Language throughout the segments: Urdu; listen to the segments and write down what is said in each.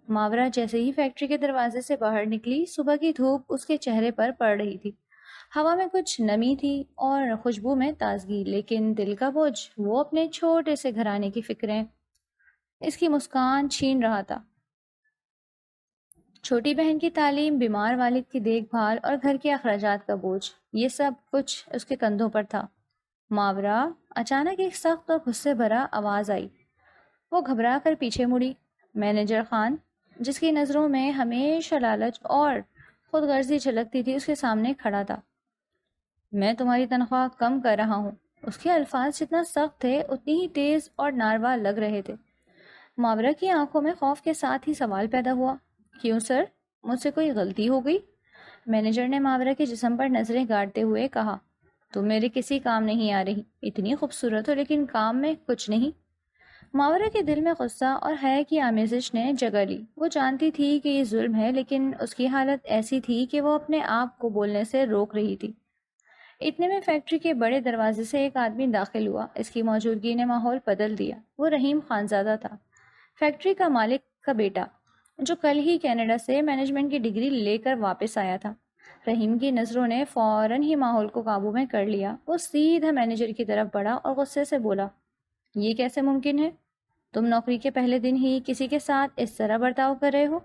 ماورا جیسے ہی فیکٹری کے دروازے سے باہر نکلی، صبح کی دھوپ اس کے چہرے پر پڑ رہی تھی۔ ہوا میں کچھ نمی تھی اور خوشبو میں تازگی، لیکن دل کا بوجھ، وہ اپنے چھوٹے سے گھرانے کی فکریں، اس کی مسکان چھین رہا تھا۔ چھوٹی بہن کی تعلیم، بیمار والد کی دیکھ بھال اور گھر کے اخراجات کا بوجھ، یہ سب کچھ اس کے کندھوں پر تھا۔ ماورا، اچانک ایک سخت اور غصے بھرا آواز آئی۔ وہ گھبرا کر پیچھے مڑی۔ مینیجر خان، جس کی نظروں میں ہمیشہ لالچ اور خود غرضی جھلکتی تھی، اس کے سامنے کھڑا تھا۔ میں تمہاری تنخواہ کم کر رہا ہوں۔ اس کے الفاظ جتنا سخت تھے اتنی ہی تیز اور ناروا لگ رہے تھے۔ ماورا کی آنکھوں میں خوف کے ساتھ ہی سوال پیدا ہوا، کیوں سر؟ مجھ سے کوئی غلطی ہو گئی؟ مینیجر نے ماورا کے جسم پر نظریں گاڑتے ہوئے کہا، تم میرے کسی کام نہیں آ رہی، اتنی خوبصورت ہو لیکن کام میں کچھ نہیں۔ ماورا کے دل میں غصہ اور حیا کی آمیزش نے جگہ لی۔ وہ جانتی تھی کہ یہ ظلم ہے، لیکن اس کی حالت ایسی تھی کہ وہ اپنے آپ کو بولنے سے روک رہی تھی۔ اتنے میں فیکٹری کے بڑے دروازے سے ایک آدمی داخل ہوا۔ اس کی موجودگی نے ماحول بدل دیا۔ وہ رحیم خانزادہ تھا، فیکٹری کا مالک کا بیٹا، جو کل ہی کینیڈا سے مینجمنٹ کی ڈگری لے کر واپس آیا تھا۔ رحیم کی نظروں نے فوراً ہی ماحول کو قابو میں کر لیا۔ وہ سیدھا مینیجر کی طرف بڑھا اور غصے سے بولا، یہ کیسے ممکن ہے؟ تم نوکری کے پہلے دن ہی کسی کے ساتھ اس طرح برتاؤ کر رہے ہو؟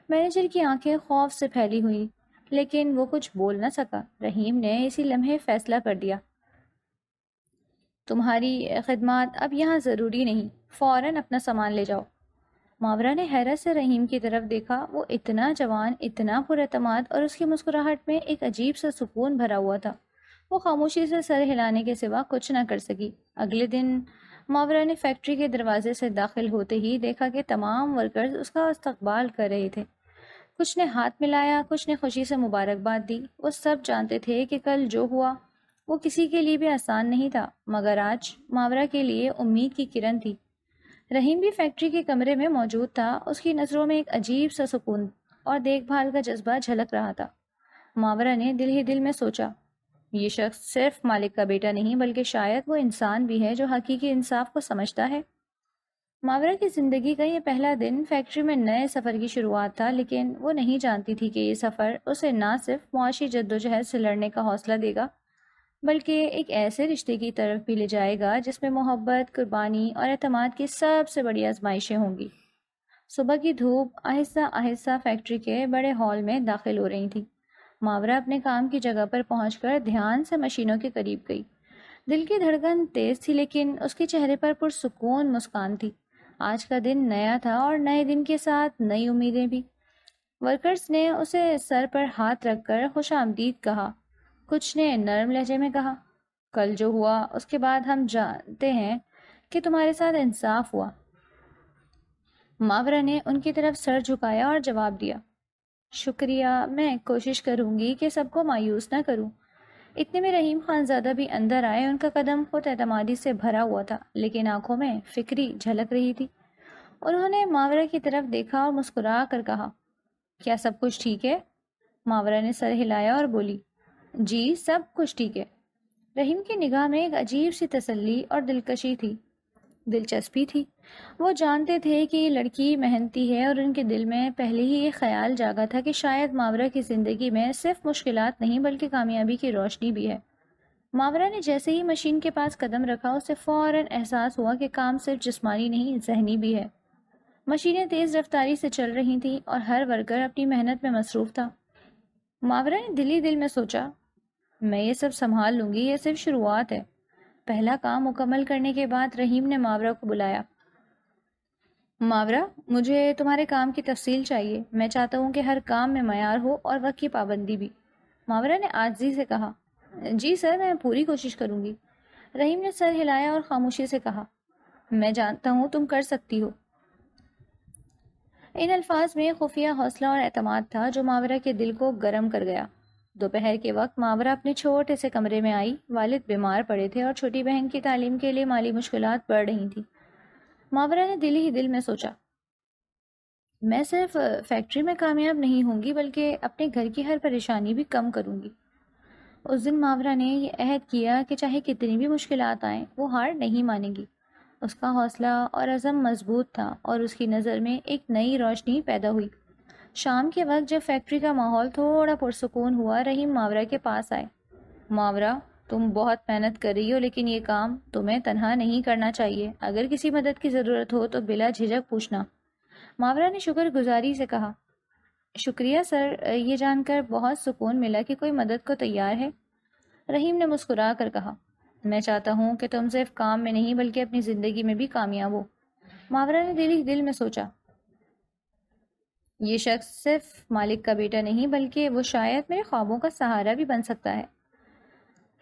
مینیجر کی آنکھیں خوف سے پھیلی ہوئی، لیکن وہ کچھ بول نہ سکا۔ رحیم نے اسی لمحے فیصلہ کر دیا، تمہاری خدمات اب یہاں ضروری نہیں، فوراً اپنا سامان لے جاؤ۔ ماورا نے حیرت سے رحیم کی طرف دیکھا۔ وہ اتنا جوان، اتنا پر اعتماد، اور اس کی مسکراہٹ میں ایک عجیب سا سکون بھرا ہوا تھا۔ وہ خاموشی سے سر ہلانے کے سوا کچھ نہ کر سکی۔ اگلے دن ماورا نے فیکٹری کے دروازے سے داخل ہوتے ہی دیکھا کہ تمام ورکرز اس کا استقبال کر رہے تھے۔ کچھ نے ہاتھ ملایا، کچھ نے خوشی سے مبارکباد دی۔ وہ سب جانتے تھے کہ کل جو ہوا وہ کسی کے لیے بھی آسان نہیں تھا، مگر آج ماورا کے لیے امید کی کرن تھی۔ رحیم بھی فیکٹری کے کمرے میں موجود تھا۔ اس کی نظروں میں ایک عجیب سا سکون اور دیکھ بھال کا جذبہ جھلک رہا تھا۔ ماورا نے دل ہی دل میں سوچا، یہ شخص صرف مالک کا بیٹا نہیں بلکہ شاید وہ انسان بھی ہے جو حقیقی انصاف کو سمجھتا ہے۔ ماورا کی زندگی کا یہ پہلا دن فیکٹری میں نئے سفر کی شروعات تھا، لیکن وہ نہیں جانتی تھی کہ یہ سفر اسے نہ صرف معاشی جدوجہد سے لڑنے کا حوصلہ دے گا، بلکہ ایک ایسے رشتے کی طرف بھی لے جائے گا جس میں محبت، قربانی اور اعتماد کی سب سے بڑی آزمائشیں ہوں گی۔ صبح کی دھوپ آہستہ آہستہ فیکٹری کے بڑے ہال میں داخل ہو رہی تھی۔ ماورا اپنے کام کی جگہ پر پہنچ کر دھیان سے مشینوں کے قریب گئی۔ دل کی دھڑکن تیز تھی، لیکن اس کے چہرے پر پرسکون مسکان تھی۔ آج کا دن نیا تھا اور نئے دن کے ساتھ نئی امیدیں بھی۔ ورکرز نے اسے سر پر ہاتھ رکھ کر خوش آمدید کہا۔ کچھ نے نرم لہجے میں کہا، کل جو ہوا اس کے بعد ہم جانتے ہیں کہ تمہارے ساتھ انصاف ہوا۔ ماورا نے ان کی طرف سر جھکایا اور جواب دیا، شکریہ، میں کوشش کروں گی کہ سب کو مایوس نہ کروں۔ اتنے میں رحیم خانزادہ بھی اندر آئے۔ ان کا قدم خود اعتمادی سے بھرا ہوا تھا، لیکن آنکھوں میں فکری جھلک رہی تھی۔ انہوں نے ماورا کی طرف دیکھا اور مسکرا کر کہا، کیا سب کچھ ٹھیک ہے؟ ماورا نے سر ہلایا اور بولی، جی سب کچھ ٹھیک ہے۔ رحیم کی نگاہ میں ایک عجیب سی تسلی اور دلچسپی تھی۔ وہ جانتے تھے کہ یہ لڑکی محنتی ہے، اور ان کے دل میں پہلے ہی یہ خیال جاگا تھا کہ شاید ماورا کی زندگی میں صرف مشکلات نہیں بلکہ کامیابی کی روشنی بھی ہے۔ ماورا نے جیسے ہی مشین کے پاس قدم رکھا، اسے فوراً احساس ہوا کہ کام صرف جسمانی نہیں، ذہنی بھی ہے۔ مشینیں تیز رفتاری سے چل رہی تھیں اور ہر ورکر اپنی محنت میں مصروف تھا۔ ماورا نے دل ہی دل میں سوچا، میں یہ سب سنبھال لوں گی، یہ صرف شروعات ہے۔ پہلا کام مکمل کرنے کے بعد رحیم نے ماورا کو بلایا۔ ماورا، مجھے تمہارے کام کی تفصیل چاہیے۔ میں چاہتا ہوں کہ ہر کام میں معیار ہو اور وقت کی پابندی بھی۔ ماورا نے عاجزی سے کہا، جی سر، میں پوری کوشش کروں گی۔ رحیم نے سر ہلایا اور خاموشی سے کہا، میں جانتا ہوں تم کر سکتی ہو۔ ان الفاظ میں خفیہ حوصلہ اور اعتماد تھا جو ماورا کے دل کو گرم کر گیا۔ دوپہر کے وقت ماورا اپنے چھوٹے سے کمرے میں آئی۔ والد بیمار پڑے تھے اور چھوٹی بہن کی تعلیم کے لیے مالی مشکلات بڑھ رہی تھیں۔ ماورا نے دل ہی دل میں سوچا، میں صرف فیکٹری میں کامیاب نہیں ہوں گی بلکہ اپنے گھر کی ہر پریشانی بھی کم کروں گی۔ اس دن ماورا نے یہ عہد کیا کہ چاہے کتنی بھی مشکلات آئیں وہ ہار نہیں مانے گی۔ اس کا حوصلہ اور عزم مضبوط تھا اور اس کی نظر میں ایک نئی روشنی پیدا ہوئی۔ شام کے وقت جب فیکٹری کا ماحول تھوڑا پرسکون ہوا، رحیم ماورا کے پاس آئے۔ ماورا، تم بہت محنت کر رہی ہو لیکن یہ کام تمہیں تنہا نہیں کرنا چاہیے۔ اگر کسی مدد کی ضرورت ہو تو بلا جھجک پوچھنا۔ ماورا نے شکر گزاری سے کہا، شکریہ سر، یہ جان کر بہت سکون ملا کہ کوئی مدد کو تیار ہے۔ رحیم نے مسکرا کر کہا، میں چاہتا ہوں کہ تم صرف کام میں نہیں بلکہ اپنی زندگی میں بھی کامیاب ہو۔ ماورا نے دل ہی دل میں سوچا، یہ شخص صرف مالک کا بیٹا نہیں بلکہ وہ شاید میرے خوابوں کا سہارا بھی بن سکتا ہے۔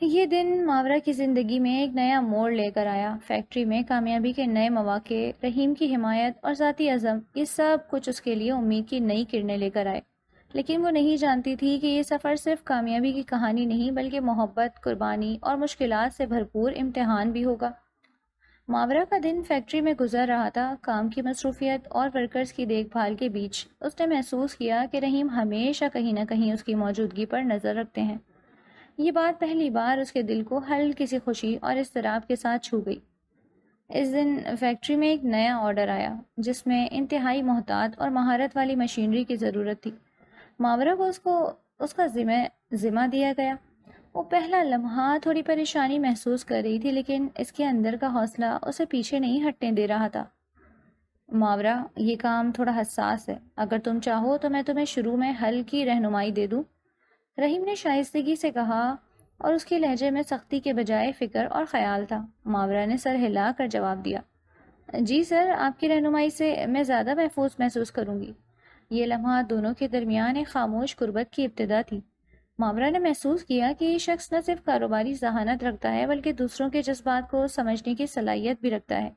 یہ دن ماورا کی زندگی میں ایک نیا موڑ لے کر آیا۔ فیکٹری میں کامیابی کے نئے مواقع، رحیم کی حمایت اور ذاتی عزم، یہ سب کچھ اس کے لیے امید کی نئی کرنیں لے کر آئے۔ لیکن وہ نہیں جانتی تھی کہ یہ سفر صرف کامیابی کی کہانی نہیں بلکہ محبت، قربانی اور مشکلات سے بھرپور امتحان بھی ہوگا۔ ماورا کا دن فیکٹری میں گزر رہا تھا۔ کام کی مصروفیت اور ورکرز کی دیکھ بھال کے بیچ اس نے محسوس کیا کہ رحیم ہمیشہ کہیں نہ کہیں اس کی موجودگی پر نظر رکھتے ہیں۔ یہ بات پہلی بار اس کے دل کو ہلکی سی خوشی اور اضطراب کے ساتھ چھو گئی۔ اس دن فیکٹری میں ایک نیا آرڈر آیا جس میں انتہائی محتاط اور مہارت والی مشینری کی ضرورت تھی۔ ماورا کو اس کا ذمہ دیا گیا۔ وہ پہلا لمحہ تھوڑی پریشانی محسوس کر رہی تھی لیکن اس کے اندر کا حوصلہ اسے پیچھے نہیں ہٹنے دے رہا تھا۔ ماورا، یہ کام تھوڑا حساس ہے، اگر تم چاہو تو میں تمہیں شروع میں ہلکی رہنمائی دے دوں۔ رحیم نے شائستگی سے کہا اور اس کے لہجے میں سختی کے بجائے فکر اور خیال تھا۔ ماورا نے سر ہلا کر جواب دیا، جی سر، آپ کی رہنمائی سے میں زیادہ محفوظ محسوس کروں گی۔ یہ لمحہ دونوں کے درمیان ایک خاموش قربت کی ابتدا تھی۔ ماورا نے محسوس کیا کہ یہ شخص نہ صرف کاروباری ذہانت رکھتا ہے بلکہ دوسروں کے جذبات کو سمجھنے کی صلاحیت بھی رکھتا ہے۔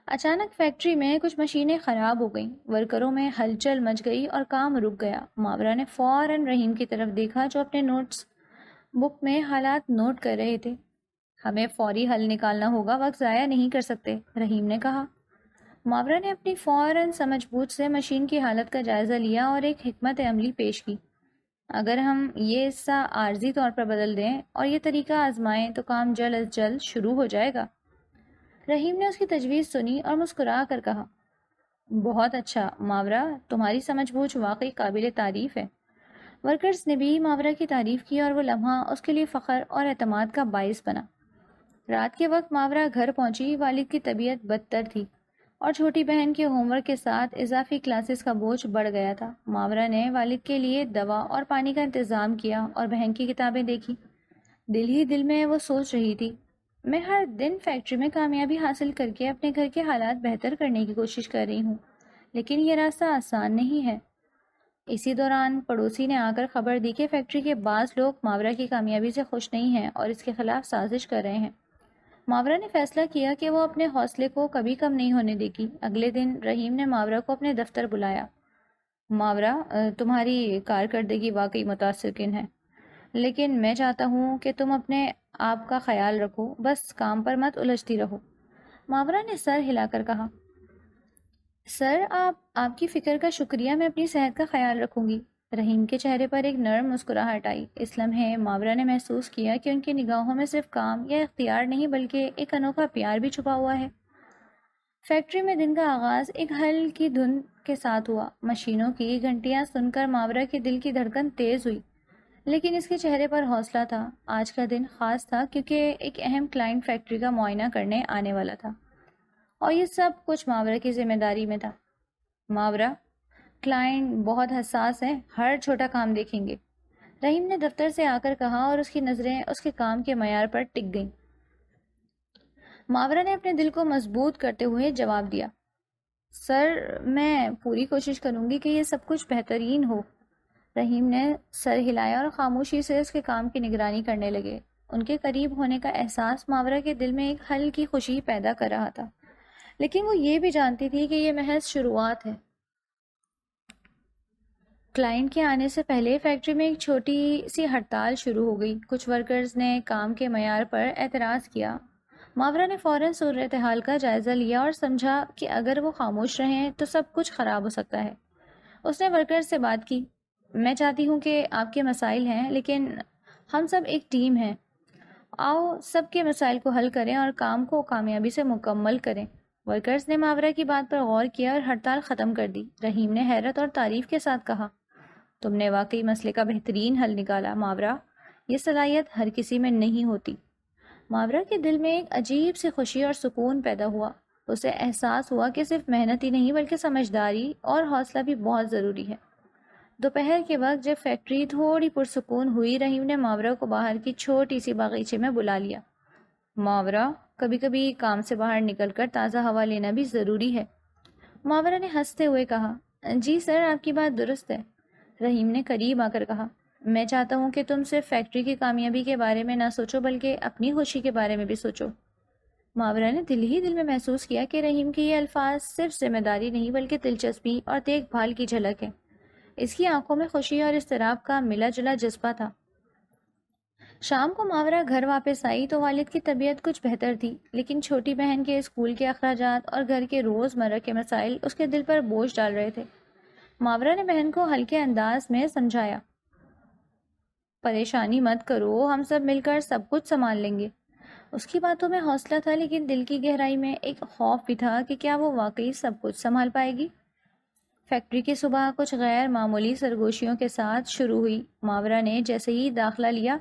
اچانک فیکٹری میں کچھ مشینیں خراب ہو گئیں، ورکروں میں ہلچل مچ گئی اور کام رک گیا۔ ماورا نے فوراً رحیم کی طرف دیکھا جو اپنے نوٹس بک میں حالات نوٹ کر رہے تھے۔ ہمیں فوری حل نکالنا ہوگا، وقت ضائع نہیں کر سکتے، رحیم نے کہا۔ ماورا نے اپنی فوراً سمجھ بوجھ سے مشین کی حالت کا جائزہ لیا اور ایک حکمت عملی پیش کی۔ اگر ہم یہ حصہ عارضی طور پر بدل دیں اور یہ طریقہ آزمائیں تو کام جلد از جلد شروع ہو جائے گا۔ رحیم نے اس کی تجویز سنی اور مسکرا کر کہا، بہت اچھا ماورا، تمہاری سمجھ بوجھ واقعی قابل تعریف ہے۔ ورکرز نے بھی ماورا کی تعریف کی اور وہ لمحہ اس کے لیے فخر اور اعتماد کا باعث بنا۔ رات کے وقت ماورا گھر پہنچی، والد کی طبیعت بدتر تھی اور چھوٹی بہن کے ہوم ورک کے ساتھ اضافی کلاسز کا بوجھ بڑھ گیا تھا۔ ماورا نے والد کے لیے دوا اور پانی کا انتظام کیا اور بہن کی کتابیں دیکھی۔ دل ہی دل میں وہ سوچ رہی تھی، میں ہر دن فیکٹری میں کامیابی حاصل کر کے اپنے گھر کے حالات بہتر کرنے کی کوشش کر رہی ہوں، لیکن یہ راستہ آسان نہیں ہے۔ اسی دوران پڑوسی نے آ کر خبر دی کہ فیکٹری کے بعض لوگ ماورا کی کامیابی سے خوش نہیں ہیں اور اس کے خلاف سازش کر رہے ہیں۔ ماورا نے فیصلہ کیا کہ وہ اپنے حوصلے کو کبھی کم نہیں ہونے دے گی۔ اگلے دن رحیم نے ماورا کو اپنے دفتر بلایا۔ ماورا، تمہاری کارکردگی واقعی متاثر کن ہے، لیکن میں چاہتا ہوں کہ تم اپنے آپ کا خیال رکھو، بس کام پر مت الجھتی رہو۔ ماورا نے سر ہلا کر کہا، سر، آپ کی فکر کا شکریہ، میں اپنی صحت کا خیال رکھوں گی۔ رحیم کے چہرے پر ایک نرم مسکراہٹ آئی۔ اس لمحے ماورا نے محسوس کیا کہ ان کی نگاہوں میں صرف کام یا اختیار نہیں بلکہ ایک انوکھا پیار بھی چھپا ہوا ہے۔ فیکٹری میں دن کا آغاز ایک ہلکی دھن کے ساتھ ہوا۔ مشینوں کی گھنٹیاں سن کر ماورا کے دل کی دھڑکن تیز ہوئی، لیکن اس کے چہرے پر حوصلہ تھا۔ آج کا دن خاص تھا کیونکہ ایک اہم کلائنٹ فیکٹری کا معائنہ کرنے آنے والا تھا اور یہ سب کچھ ماورا کی ذمہ داری میں تھا۔ ماورا، کلائنٹ بہت حساس ہیں، ہر چھوٹا کام دیکھیں گے، رحیم نے دفتر سے آ کر کہا اور اس کی نظریں اس کے کام کے معیار پر ٹک گئیں۔ ماورا نے اپنے دل کو مضبوط کرتے ہوئے جواب دیا، سر، میں پوری کوشش کروں گی کہ یہ سب کچھ بہترین ہو۔ رحیم نے سر ہلایا اور خاموشی سے اس کے کام کی نگرانی کرنے لگے۔ ان کے قریب ہونے کا احساس ماورا کے دل میں ایک ہلکی خوشی پیدا کر رہا تھا، لیکن وہ یہ بھی جانتی تھی کہ یہ محض شروعات ہے۔ کلائنٹ کے آنے سے پہلے فیکٹری میں ایک چھوٹی سی ہڑتال شروع ہو گئی۔ کچھ ورکرز نے کام کے معیار پر اعتراض کیا۔ ماورا نے فوراً صورتحال کا جائزہ لیا اور سمجھا کہ اگر وہ خاموش رہیں تو سب کچھ خراب ہو سکتا ہے۔ اس نے ورکرز سے بات کی، میں چاہتی ہوں کہ آپ کے مسائل ہیں لیکن ہم سب ایک ٹیم ہیں آؤ سب کے مسائل کو حل کریں اور کام کو کامیابی سے مکمل کریں۔ ورکرز نے ماورا کی بات پر غور کیا اور ہڑتال ختم کر دی۔ رحیم نے حیرت اور تعریف کے ساتھ کہا، تم نے واقعی مسئلے کا بہترین حل نکالا ماورا، یہ صلاحیت ہر کسی میں نہیں ہوتی۔ ماورا کے دل میں ایک عجیب سی خوشی اور سکون پیدا ہوا۔ اسے احساس ہوا کہ صرف محنت ہی نہیں بلکہ سمجھداری اور حوصلہ بھی بہت ضروری ہے۔ دوپہر کے وقت جب فیکٹری تھوڑی پرسکون ہوئی، رحیم نے ماورا کو باہر کی چھوٹی سی باغیچے میں بلا لیا۔ ماورا، کبھی کبھی کام سے باہر نکل کر تازہ ہوا لینا بھی ضروری ہے۔ ماورا نے ہنستے ہوئے کہا، جی سر، آپ کی بات درست ہے۔ رحیم نے قریب آ کر کہا، میں چاہتا ہوں کہ تم صرف فیکٹری کی کامیابی کے بارے میں نہ سوچو بلکہ اپنی خوشی کے بارے میں بھی سوچو۔ ماورا نے دل ہی دل میں محسوس کیا کہ رحیم کے یہ الفاظ صرف ذمہ داری نہیں بلکہ دلچسپی اور دیکھ بھال کی جھلک ہے۔ اس کی آنکھوں میں خوشی اور اضطراب کا ملا جلا جذبہ تھا۔ شام کو ماورا گھر واپس آئی تو والد کی طبیعت کچھ بہتر تھی، لیکن چھوٹی بہن کے اسکول کے اخراجات اور گھر کے روز مرہ کے مسائل اس کے دل پر بوجھ ڈال رہے تھے۔ ماورا نے بہن کو ہلکے انداز میں سمجھایا، پریشانی مت کرو، ہم سب مل کر سب کچھ سنبھال لیں گے۔ اس کی باتوں میں حوصلہ تھا، لیکن دل کی گہرائی میں ایک خوف بھی تھا کہ کیا وہ واقعی سب کچھ سنبھال پائے گی۔ فیکٹری کی صبح کچھ غیر معمولی سرگوشیوں کے ساتھ شروع ہوئی۔ ماورا نے جیسے ہی داخلہ لیا،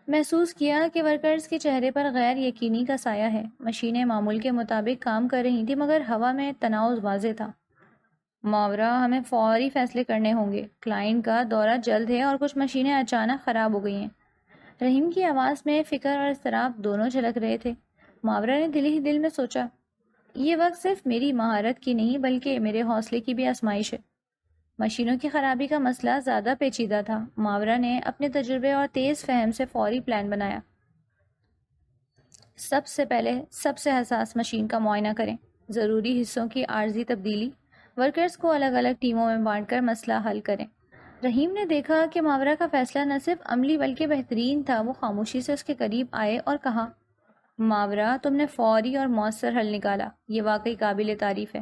محسوس کیا کہ ورکرز کے چہرے پر غیر یقینی کا سایہ ہے۔ مشینیں معمول کے مطابق کام کر رہی تھیں، مگر ہوا میں تناؤ واضح تھا۔ ماورا، ہمیں فوری فیصلے کرنے ہوں گے، کلائنٹ کا دورہ جلد ہے اور کچھ مشینیں اچانک خراب ہو گئی ہیں۔ رحیم کی آواز میں فکر اور اضطراب دونوں جھلک رہے تھے۔ ماورا نے دل ہی دل میں سوچا، یہ وقت صرف میری مہارت کی نہیں بلکہ میرے حوصلے کی بھی آزمائش ہے۔ مشینوں کی خرابی کا مسئلہ زیادہ پیچیدہ تھا۔ ماورا نے اپنے تجربے اور تیز فہم سے فوری پلان بنایا۔ سب سے پہلے سب سے حساس مشین کا معائنہ کریں، ضروری حصوں کی عارضی تبدیلی، ورکرز کو الگ الگ ٹیموں میں بانٹ کر مسئلہ حل کریں۔ رحیم نے دیکھا کہ ماورا کا فیصلہ نہ صرف عملی بلکہ بہترین تھا۔ وہ خاموشی سے اس کے قریب آئے اور کہا، ماورا، تم نے فوری اور مؤثر حل نکالا، یہ واقعی قابل تعریف ہے۔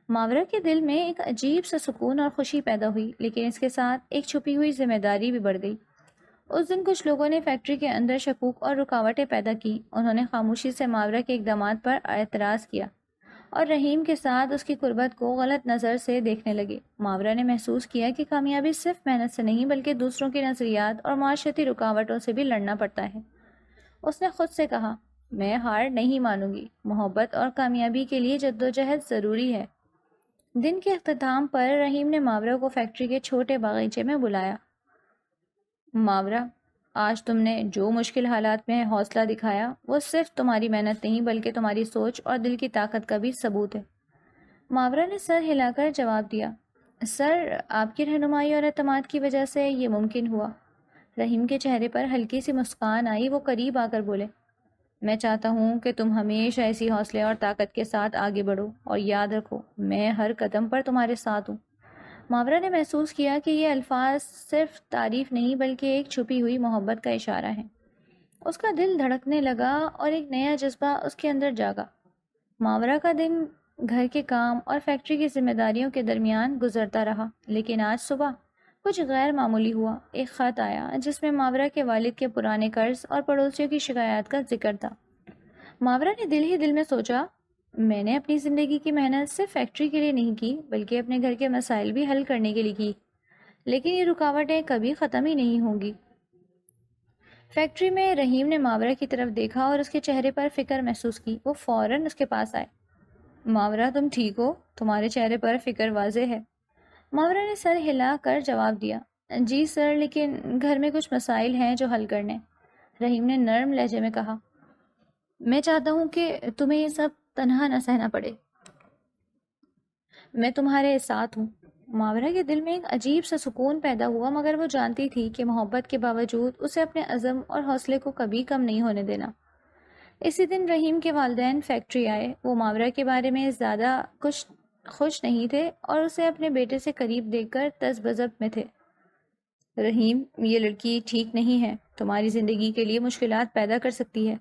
ماورا کے دل میں ایک عجیب سا سکون اور خوشی پیدا ہوئی، لیکن اس کے ساتھ ایک چھپی ہوئی ذمہ داری بھی بڑھ گئی۔ اس دن کچھ لوگوں نے فیکٹری کے اندر شکوک اور رکاوٹیں پیدا کی۔ انہوں نے خاموشی سے ماورا کے اقدامات پر اعتراض کیا اور رحیم کے ساتھ اس کی قربت کو غلط نظر سے دیکھنے لگے۔ ماورا نے محسوس کیا کہ کامیابی صرف محنت سے نہیں بلکہ دوسروں کے نظریات اور معاشرتی رکاوٹوں سے بھی لڑنا پڑتا ہے۔ اس نے خود سے کہا، میں ہار نہیں مانوں گی، محبت اور کامیابی کے لیے جدوجہد ضروری ہے۔ دن کے اختتام پر رحیم نے ماورا کو فیکٹری کے چھوٹے باغیچے میں بلایا۔ ماورا، آج تم نے جو مشکل حالات میں حوصلہ دکھایا وہ صرف تمہاری محنت نہیں بلکہ تمہاری سوچ اور دل کی طاقت کا بھی ثبوت ہے۔ ماورا نے سر ہلا کر جواب دیا، سر، آپ کی رہنمائی اور اعتماد کی وجہ سے یہ ممکن ہوا۔ رحیم کے چہرے پر ہلکی سی مسکان آئی۔ وہ قریب آ کر بولے، میں چاہتا ہوں کہ تم ہمیشہ ایسی حوصلے اور طاقت کے ساتھ آگے بڑھو، اور یاد رکھو، میں ہر قدم پر تمہارے ساتھ ہوں۔ ماورا نے محسوس کیا کہ یہ الفاظ صرف تعریف نہیں بلکہ ایک چھپی ہوئی محبت کا اشارہ ہے۔ اس کا دل دھڑکنے لگا اور ایک نیا جذبہ اس کے اندر جاگا۔ ماورا کا دن گھر کے کام اور فیکٹری کی ذمہ داریوں کے درمیان گزرتا رہا، لیکن آج صبح کچھ غیر معمولی ہوا۔ ایک خط آیا جس میں ماورا کے والد کے پرانے قرض اور پڑوسیوں کی شکایات کا ذکر تھا۔ ماورا نے دل ہی دل میں سوچا، میں نے اپنی زندگی کی محنت صرف فیکٹری کے لیے نہیں کی بلکہ اپنے گھر کے مسائل بھی حل کرنے کے لیے کی، لیکن یہ رکاوٹیں کبھی ختم ہی نہیں ہوں گی۔ فیکٹری میں رحیم نے ماورا کی طرف دیکھا اور اس کے چہرے پر فکر محسوس کی۔ وہ فوراً اس کے پاس آئے۔ ماورا، تم ٹھیک ہو؟ تمہارے چہرے پر فکر واضح ہے۔ ماورا نے سر ہلا کر جواب دیا، جی سر، لیکن گھر میں کچھ مسائل ہیں جو حل کرنے۔ رحیم نے نرم لہجے میں کہا، میں چاہتا ہوں کہ تمہیں یہ سب تنہا نہ سہنا پڑے، میں تمہارے ساتھ ہوں۔ ماورا کے دل میں ایک عجیب سا سکون پیدا ہوا، مگر وہ جانتی تھی کہ محبت کے باوجود اسے اپنے عزم اور حوصلے کو کبھی کم نہیں ہونے دینا۔ اسی دن رحیم کے والدین فیکٹری آئے۔ وہ ماورا کے بارے میں زیادہ کچھ خوش نہیں تھے اور اسے اپنے بیٹے سے قریب دیکھ کر تذبذب میں تھے۔ رحیم، یہ لڑکی ٹھیک نہیں ہے، تمہاری زندگی کے لیے مشکلات پیدا کر سکتی ہے۔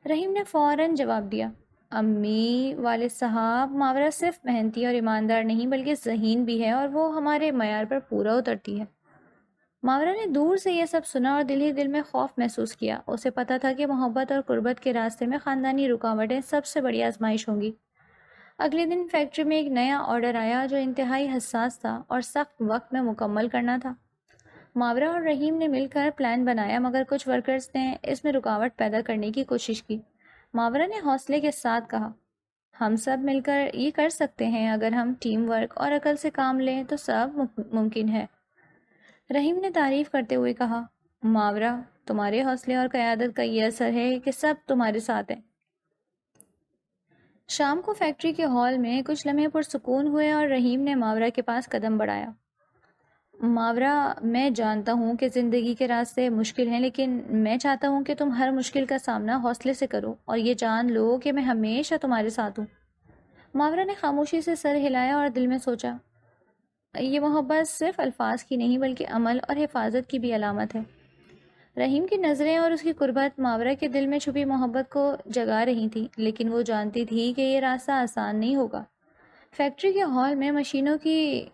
رحیم نے فوراً جواب دیا، امی، والد صاحب، ماورا صرف محنتی اور ایماندار نہیں بلکہ ذہین بھی ہے اور وہ ہمارے معیار پر پورا اترتی ہے۔ ماورا نے دور سے یہ سب سنا اور دل ہی دل میں خوف محسوس کیا۔ اسے پتا تھا کہ محبت اور قربت کے راستے میں خاندانی رکاوٹیں سب سے بڑی آزمائش ہوں گی۔ اگلے دن فیکٹری میں ایک نیا آرڈر آیا جو انتہائی حساس تھا اور سخت وقت میں مکمل کرنا تھا۔ ماورا اور رحیم نے مل کر پلان بنایا مگر کچھ ورکرز نے اس میں رکاوٹ پیدا کرنے کی کوشش کی۔ ماورا نے حوصلے کے ساتھ کہا، ہم سب مل کر یہ کر سکتے ہیں، اگر ہم ٹیم ورک اور عقل سے کام لیں تو سب ممکن ہے۔ رحیم نے تعریف کرتے ہوئے کہا، ماورا، تمہارے حوصلے اور قیادت کا یہ اثر ہے کہ سب تمہارے ساتھ ہیں۔ شام کو فیکٹری کے ہال میں کچھ لمحے پرسکون ہوئے اور رحیم نے ماورا کے پاس قدم بڑھایا۔ ماورا، میں جانتا ہوں کہ زندگی کے راستے مشکل ہیں، لیکن میں چاہتا ہوں کہ تم ہر مشکل کا سامنا حوصلے سے کرو اور یہ جان لو کہ میں ہمیشہ تمہارے ساتھ ہوں۔ ماورا نے خاموشی سے سر ہلایا اور دل میں سوچا، یہ محبت صرف الفاظ کی نہیں بلکہ عمل اور حفاظت کی بھی علامت ہے۔ رحیم کی نظریں اور اس کی قربت ماورا کے دل میں چھپی محبت کو جگا رہی تھی، لیکن وہ جانتی تھی کہ یہ راستہ آسان نہیں ہوگا۔ فیکٹری کے ہال میں مشینوں کی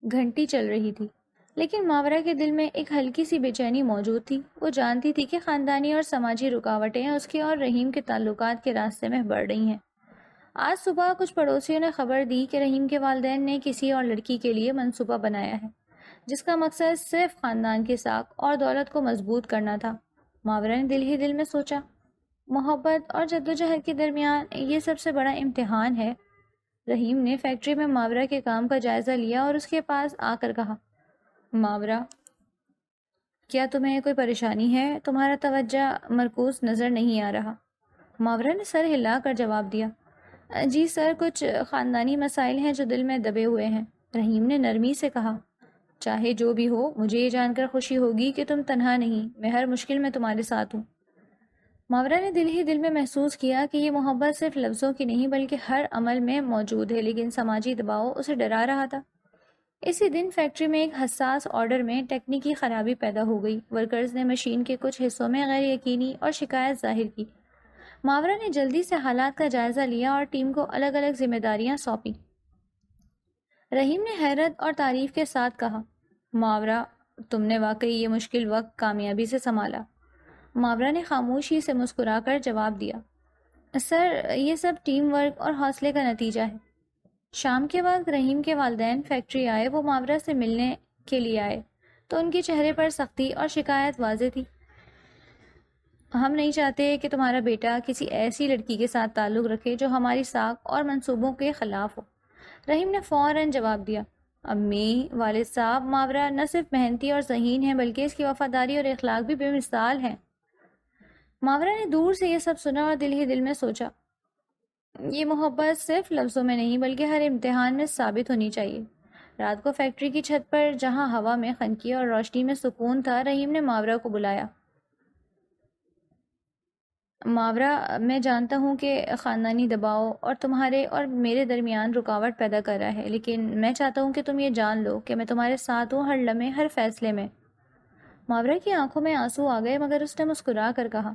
گھنٹی چل رہی تھی، لیکن ماورا کے دل میں ایک ہلکی سی بے چینی موجود تھی۔ وہ جانتی تھی کہ خاندانی اور سماجی رکاوٹیں اس کے اور رحیم کے تعلقات کے راستے میں بڑھ رہی ہیں۔ آج صبح کچھ پڑوسیوں نے خبر دی کہ رحیم کے والدین نے کسی اور لڑکی کے لیے منصوبہ بنایا ہے، جس کا مقصد صرف خاندان کی ساکھ اور دولت کو مضبوط کرنا تھا۔ ماورا نے دل ہی دل میں سوچا، محبت اور جدوجہد کے درمیان یہ سب سے بڑا امتحان ہے۔ رحیم نے فیکٹری میں ماورا کے کام کا جائزہ لیا اور اس کے پاس آ کر کہا، ماورا، کیا تمہیں کوئی پریشانی ہے؟ تمہارا توجہ مرکوز نظر نہیں آ رہا۔ ماورا نے سر ہلا کر جواب دیا، جی سر، کچھ خاندانی مسائل ہیں جو دل میں دبے ہوئے ہیں۔ رحیم نے نرمی سے کہا، چاہے جو بھی ہو، مجھے یہ جان کر خوشی ہوگی کہ تم تنہا نہیں، میں ہر مشکل میں تمہارے ساتھ ہوں۔ ماورا نے دل ہی دل میں محسوس کیا کہ یہ محبت صرف لفظوں کی نہیں بلکہ ہر عمل میں موجود ہے، لیکن سماجی دباؤ اسے ڈرا رہا تھا۔ اسی دن فیکٹری میں ایک حساس آرڈر میں تکنیکی خرابی پیدا ہو گئی۔ ورکرز نے مشین کے کچھ حصوں میں غیر یقینی اور شکایت ظاہر کی۔ ماورا نے جلدی سے حالات کا جائزہ لیا اور ٹیم کو الگ الگ ذمہ داریاں سونپی۔ رحیم نے حیرت اور تعریف کے ساتھ کہا، ماورا، تم نے واقعی یہ مشکل وقت کامیابی سے سنبھالا۔ ماورا نے خاموشی سے مسکرا کر جواب دیا، سر، یہ سب ٹیم ورک اور حوصلے کا نتیجہ ہے۔ شام کے وقت رحیم کے والدین فیکٹری آئے۔ وہ ماورا سے ملنے کے لیے آئے تو ان کے چہرے پر سختی اور شکایت واضح تھی۔ ہم نہیں چاہتے کہ تمہارا بیٹا کسی ایسی لڑکی کے ساتھ تعلق رکھے جو ہماری ساکھ اور منصوبوں کے خلاف ہو۔ رحیم نے فوراً جواب دیا، امی، والد صاحب، ماورا نہ صرف محنتی اور ذہین ہے بلکہ اس کی وفاداری اور اخلاق بھی بے مثال ہیں۔ ماورا نے دور سے یہ سب سنا اور دل ہی دل میں سوچا، یہ محبت صرف لفظوں میں نہیں بلکہ ہر امتحان میں ثابت ہونی چاہیے۔ رات کو فیکٹری کی چھت پر جہاں ہوا میں خنکی اور روشنی میں سکون تھا، رحیم نے ماورا کو بلایا۔ ماورا، میں جانتا ہوں کہ خاندانی دباؤ اور تمہارے اور میرے درمیان رکاوٹ پیدا کر رہا ہے، لیکن میں چاہتا ہوں کہ تم یہ جان لو کہ میں تمہارے ساتھ ہوں، ہر لمحے، ہر فیصلے میں۔ ماورا کی آنکھوں میں آنسو آ گئے مگر اس نے مسکرا کر کہا،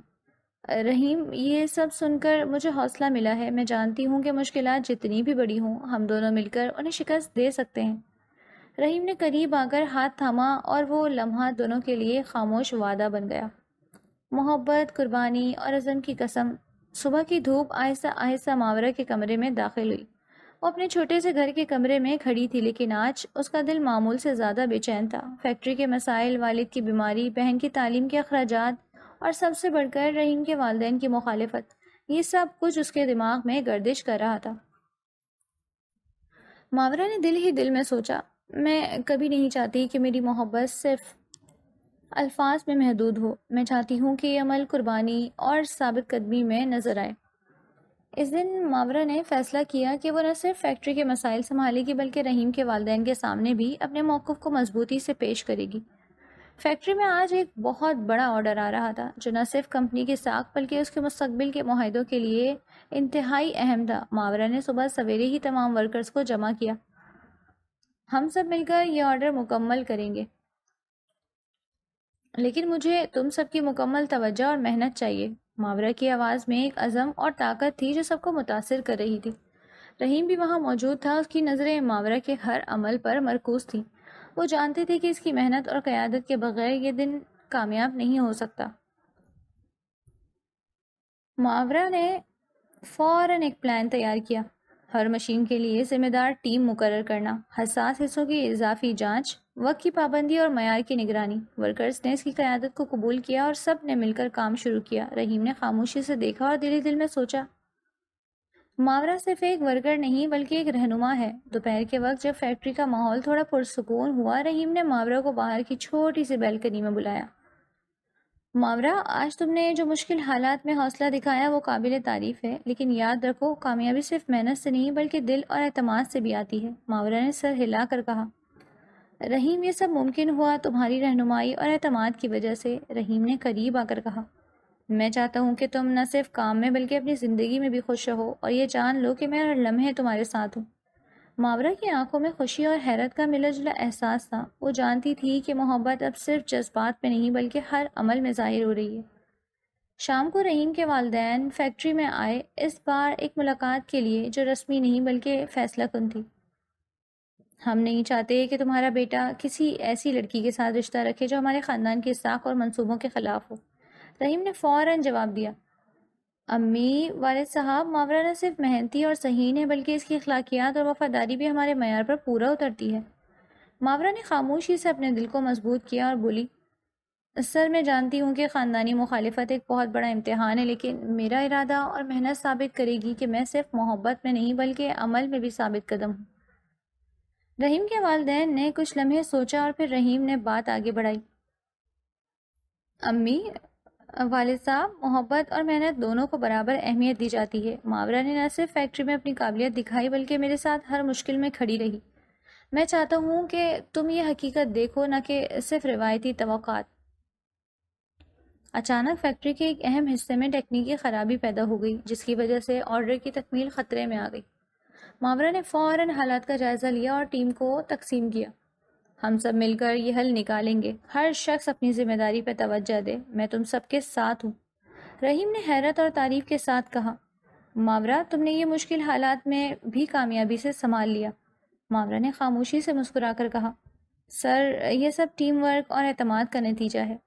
رحیم، یہ سب سن کر مجھے حوصلہ ملا ہے۔ میں جانتی ہوں کہ مشکلات جتنی بھی بڑی ہوں، ہم دونوں مل کر انہیں شکست دے سکتے ہیں۔ رحیم نے قریب آ کر ہاتھ تھاما اور وہ لمحہ دونوں کے لیے خاموش وعدہ بن گیا۔ محبت، قربانی اور عزم کی قسم۔ صبح کی دھوپ آہستہ آہستہ ماورا کے کمرے میں داخل ہوئی۔ وہ اپنے چھوٹے سے گھر کے کمرے میں کھڑی تھی، لیکن آج اس کا دل معمول سے زیادہ بے چین تھا۔ فیکٹری کے مسائل، والد کی بیماری، بہن کی تعلیم کے اخراجات اور سب سے بڑھ کر رحیم کے والدین کی مخالفت، یہ سب کچھ اس کے دماغ میں گردش کر رہا تھا۔ ماورا نے دل ہی دل میں سوچا، میں کبھی نہیں چاہتی کہ میری محبت صرف الفاظ میں محدود ہو۔ میں چاہتی ہوں کہ یہ عمل، قربانی اور ثابت قدمی میں نظر آئے۔ اس دن ماورا نے فیصلہ کیا کہ وہ نہ صرف فیکٹری کے مسائل سنبھالے گی بلکہ رحیم کے والدین کے سامنے بھی اپنے موقف کو مضبوطی سے پیش کرے گی۔ فیکٹری میں آج ایک بہت بڑا آرڈر آ رہا تھا جو نہ صرف کمپنی کی ساکھ بلکہ اس کے مستقبل کے معاہدوں کے لیے انتہائی اہم تھا۔ ماورا نے صبح سویرے ہی تمام ورکرز کو جمع کیا۔ ہم سب مل کر یہ آرڈر مکمل کریں گے، لیکن مجھے تم سب کی مکمل توجہ اور محنت چاہیے۔ ماورا کی آواز میں ایک عزم اور طاقت تھی جو سب کو متاثر کر رہی تھی۔ رحیم بھی وہاں موجود تھا، اس کی نظریں ماورا کے ہر عمل پر مرکوز تھیں۔ وہ جانتے تھے کہ اس کی محنت اور قیادت کے بغیر یہ دن کامیاب نہیں ہو سکتا۔ معاورہ نے فوراً ایک پلان تیار کیا۔ ہر مشین کے لیے ذمہ دار ٹیم مقرر کرنا، حساس حصوں کی اضافی جانچ، وقت کی پابندی اور معیار کی نگرانی۔ ورکرز نے اس کی قیادت کو قبول کیا اور سب نے مل کر کام شروع کیا۔ رحیم نے خاموشی سے دیکھا اور دل ہی دل میں سوچا، ماورا صرف ایک ورکر نہیں بلکہ ایک رہنما ہے۔ دوپہر کے وقت جب فیکٹری کا ماحول تھوڑا پرسکون ہوا، رحیم نے ماورا کو باہر کی چھوٹی سی بیلکنی میں بلایا۔ ماورا، آج تم نے جو مشکل حالات میں حوصلہ دکھایا وہ قابل تعریف ہے، لیکن یاد رکھو کامیابی صرف محنت سے نہیں بلکہ دل اور اعتماد سے بھی آتی ہے۔ ماورا نے سر ہلا کر کہا، رحیم یہ سب ممکن ہوا تمہاری رہنمائی اور اعتماد کی وجہ سے۔ رحیم نے قریب آ کر کہا، میں چاہتا ہوں کہ تم نہ صرف کام میں بلکہ اپنی زندگی میں بھی خوش رہو اور یہ جان لو کہ میں ہر لمحے تمہارے ساتھ ہوں۔ ماورا کی آنکھوں میں خوشی اور حیرت کا ملا جلا احساس تھا۔ وہ جانتی تھی کہ محبت اب صرف جذبات میں نہیں بلکہ ہر عمل میں ظاہر ہو رہی ہے۔ شام کو رحیم کے والدین فیکٹری میں آئے، اس بار ایک ملاقات کے لیے جو رسمی نہیں بلکہ فیصلہ کن تھی۔ ہم نہیں چاہتے کہ تمہارا بیٹا کسی ایسی لڑکی کے ساتھ رشتہ رکھے جو ہمارے خاندان کی ساکھ اور منصوبوں کے خلاف ہو، رحیم نے فوراً جواب دیا۔ امی، والد صاحب، ماورا نہ صرف محنتی اور ذہین ہے بلکہ اس کی اخلاقیات اور وفاداری بھی ہمارے معیار پر پورا اترتی ہے۔ ماورا نے خاموشی سے اپنے دل کو مضبوط کیا اور بولی، سر میں جانتی ہوں کہ خاندانی مخالفت ایک بہت بڑا امتحان ہے، لیکن میرا ارادہ اور محنت ثابت کرے گی کہ میں صرف محبت میں نہیں بلکہ عمل میں بھی ثابت قدم ہوں۔ رحیم کے والدین نے کچھ لمحے سوچا اور پھر رحیم نے بات آگے بڑھائی۔ امی، والد صاحب، محبت اور محنت دونوں کو برابر اہمیت دی جاتی ہے۔ ماورا نے نہ صرف فیکٹری میں اپنی قابلیت دکھائی بلکہ میرے ساتھ ہر مشکل میں کھڑی رہی۔ میں چاہتا ہوں کہ تم یہ حقیقت دیکھو، نہ کہ صرف روایتی توقعات۔ اچانک فیکٹری کے ایک اہم حصے میں ٹیکنیکی خرابی پیدا ہو گئی جس کی وجہ سے آرڈر کی تکمیل خطرے میں آ گئی۔ ماورا نے فوراً حالات کا جائزہ لیا اور ٹیم کو تقسیم کیا۔ ہم سب مل کر یہ حل نکالیں گے، ہر شخص اپنی ذمہ داری پہ توجہ دے، میں تم سب کے ساتھ ہوں۔ رحیم نے حیرت اور تعریف کے ساتھ کہا، ماورا تم نے یہ مشکل حالات میں بھی کامیابی سے سنبھال لیا۔ ماورا نے خاموشی سے مسکرا کر کہا، سر یہ سب ٹیم ورک اور اعتماد کا نتیجہ ہے۔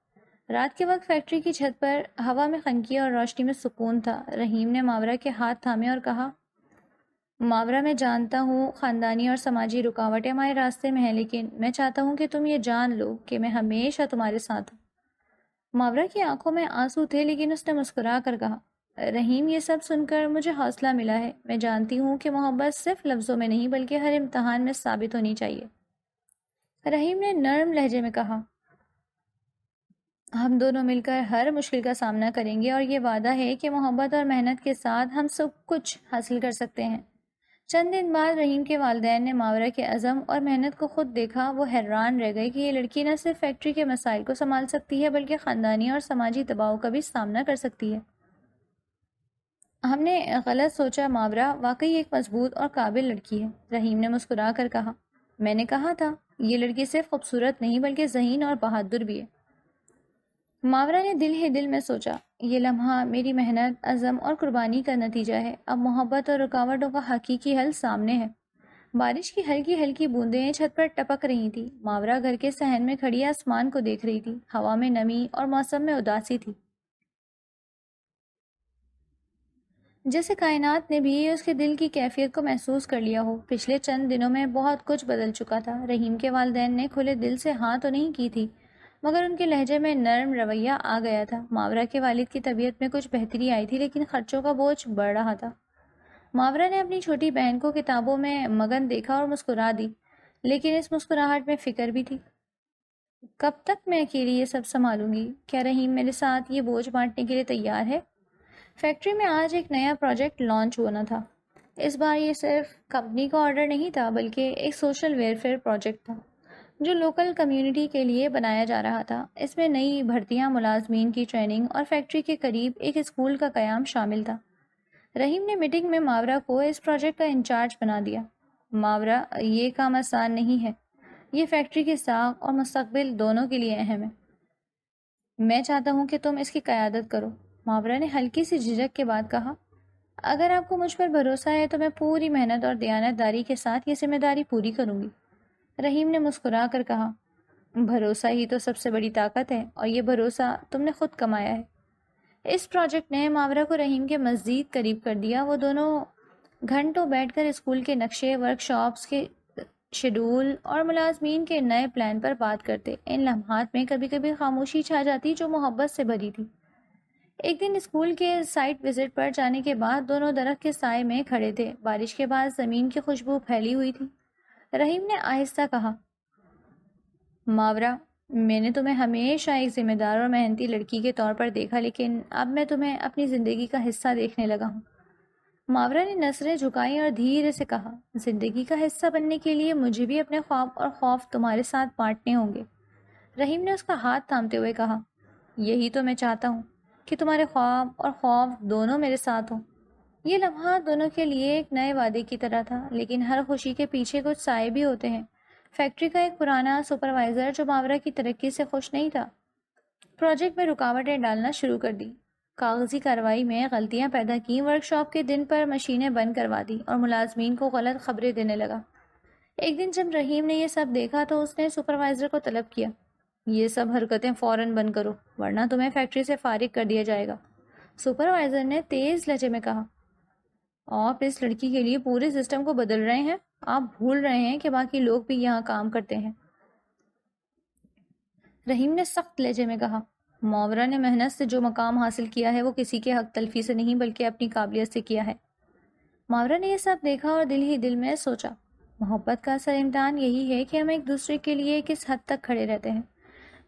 رات کے وقت فیکٹری کی چھت پر ہوا میں خنکی اور روشنی میں سکون تھا۔ رحیم نے ماورا کے ہاتھ تھامے اور کہا، ماورا میں جانتا ہوں خاندانی اور سماجی رکاوٹیں ہمارے راستے میں ہیں، لیکن میں چاہتا ہوں کہ تم یہ جان لو کہ میں ہمیشہ تمہارے ساتھ ہوں۔ ماورا کی آنکھوں میں آنسو تھے لیکن اس نے مسکرا کر کہا، رحیم یہ سب سن کر مجھے حوصلہ ملا ہے۔ میں جانتی ہوں کہ محبت صرف لفظوں میں نہیں بلکہ ہر امتحان میں ثابت ہونی چاہیے۔ رحیم نے نرم لہجے میں کہا، ہم دونوں مل کر ہر مشکل کا سامنا کریں گے اور یہ وعدہ ہے کہ محبت اور محنت کے ساتھ ہم سب کچھ حاصل کر سکتے ہیں۔ چند دن بعد رحیم کے والدین نے ماورا کے عزم اور محنت کو خود دیکھا۔ وہ حیران رہ گئے کہ یہ لڑکی نہ صرف فیکٹری کے مسائل کو سنبھال سکتی ہے بلکہ خاندانی اور سماجی دباؤ کا بھی سامنا کر سکتی ہے۔ ہم نے غلط سوچا، ماورا واقعی ایک مضبوط اور قابل لڑکی ہے، رحیم نے مسکرا کر کہا۔ میں نے کہا تھا یہ لڑکی صرف خوبصورت نہیں بلکہ ذہین اور بہادر بھی ہے۔ ماورا نے دل ہی دل میں سوچا، یہ لمحہ میری محنت، عزم اور قربانی کا نتیجہ ہے۔ اب محبت اور رکاوٹوں کا حقیقی حل سامنے ہے۔ بارش کی ہلکی ہلکی بوندیں چھت پر ٹپک رہی تھی۔ ماورا گھر کے صحن میں کھڑی آسمان کو دیکھ رہی تھی۔ ہوا میں نمی اور موسم میں اداسی تھی، جیسے کائنات نے بھی اس کے دل کی کیفیت کو محسوس کر لیا ہو۔ پچھلے چند دنوں میں بہت کچھ بدل چکا تھا۔ رحیم کے والدین نے کھلے دل سے ہاں تو نہیں کی تھی، مگر ان کے لہجے میں نرم رویہ آ گیا تھا۔ ماورا کے والد کی طبیعت میں کچھ بہتری آئی تھی لیکن خرچوں کا بوجھ بڑھ رہا تھا۔ ماورا نے اپنی چھوٹی بہن کو کتابوں میں مگن دیکھا اور مسکرا دی، لیکن اس مسکراہٹ میں فکر بھی تھی۔ کب تک میں اکیلی یہ سب سنبھالوں گی؟ کیا رحیم میرے ساتھ یہ بوجھ بانٹنے کے لیے تیار ہے؟ فیکٹری میں آج ایک نیا پروجیکٹ لانچ ہونا تھا۔ اس بار یہ صرف کمپنی کا آرڈر نہیں تھا بلکہ ایک سوشل ویلفیئر پروجیکٹ تھا جو لوکل کمیونٹی کے لیے بنایا جا رہا تھا۔ اس میں نئی بھرتیاں، ملازمین کی ٹریننگ اور فیکٹری کے قریب ایک اسکول کا قیام شامل تھا۔ رحیم نے میٹنگ میں ماورا کو اس پروجیکٹ کا انچارج بنا دیا۔ ماورا، یہ کام آسان نہیں ہے، یہ فیکٹری کی ساکھ اور مستقبل دونوں کے لیے اہم ہے۔ میں چاہتا ہوں کہ تم اس کی قیادت کرو، ماورا نے ہلکی سی جھجک کے بعد کہا۔ اگر آپ کو مجھ پر بھروسہ ہے تو میں پوری محنت اور دیانت داری کے ساتھ یہ ذمہ داری پوری کروں گی۔ رحیم نے مسکرا کر کہا، بھروسہ ہی تو سب سے بڑی طاقت ہے، اور یہ بھروسہ تم نے خود کمایا ہے۔ اس پروجیکٹ نے ماورا کو رحیم کے مزید قریب کر دیا۔ وہ دونوں گھنٹوں بیٹھ کر اسکول کے نقشے، ورک شاپس کے شیڈول اور ملازمین کے نئے پلان پر بات کرتے۔ ان لمحات میں کبھی کبھی خاموشی چھا جاتی جو محبت سے بھری تھی۔ ایک دن اسکول کے سائٹ وزٹ پر جانے کے بعد دونوں درخت کے سائے میں کھڑے تھے۔ بارش کے بعد زمین کی خوشبو پھیلی ہوئی تھی۔ رحیم نے آہستہ کہا، ماورا، میں نے تمہیں ہمیشہ ایک ذمہ دار اور محنتی لڑکی کے طور پر دیکھا، لیکن اب میں تمہیں اپنی زندگی کا حصہ دیکھنے لگا ہوں۔ ماورا نے نظریں جھکائیں اور دھیرے سے کہا، زندگی کا حصہ بننے کے لیے مجھے بھی اپنے خواب اور خوف تمہارے ساتھ بانٹنے ہوں گے۔ رحیم نے اس کا ہاتھ تھامتے ہوئے کہا، یہی تو میں چاہتا ہوں کہ تمہارے خواب اور خوف دونوں میرے ساتھ ہوں۔ یہ لمحہ دونوں کے لیے ایک نئے وعدے کی طرح تھا، لیکن ہر خوشی کے پیچھے کچھ سائے بھی ہوتے ہیں۔ فیکٹری کا ایک پرانا سپروائزر جو ماورا کی ترقی سے خوش نہیں تھا، پروجیکٹ میں رکاوٹیں ڈالنا شروع کر دی۔ کاغذی کارروائی میں غلطیاں پیدا کیں، ورک شاپ کے دن پر مشینیں بند کروا دی اور ملازمین کو غلط خبریں دینے لگا۔ ایک دن جب رحیم نے یہ سب دیکھا تو اس نے سپروائزر کو طلب کیا، یہ سب حرکتیں فوراً بند کرو ورنہ تمہیں فیکٹری سے فارغ کر دیا جائے گا۔ سپروائزر نے تیز لہجے میں کہا، آپ اس لڑکی کے لیے پورے سسٹم کو بدل رہے ہیں، آپ بھول رہے ہیں کہ باقی لوگ بھی یہاں کام کرتے ہیں۔ رحیم نے سخت لہجے میں کہا، ماورا نے محنت سے جو مقام حاصل کیا ہے وہ کسی کے حق تلفی سے نہیں بلکہ اپنی قابلیت سے کیا ہے۔ ماورا نے یہ سب دیکھا اور دل ہی دل میں سوچا، محبت کا اصل امتحان یہی ہے کہ ہم ایک دوسرے کے لیے کس حد تک کھڑے رہتے ہیں۔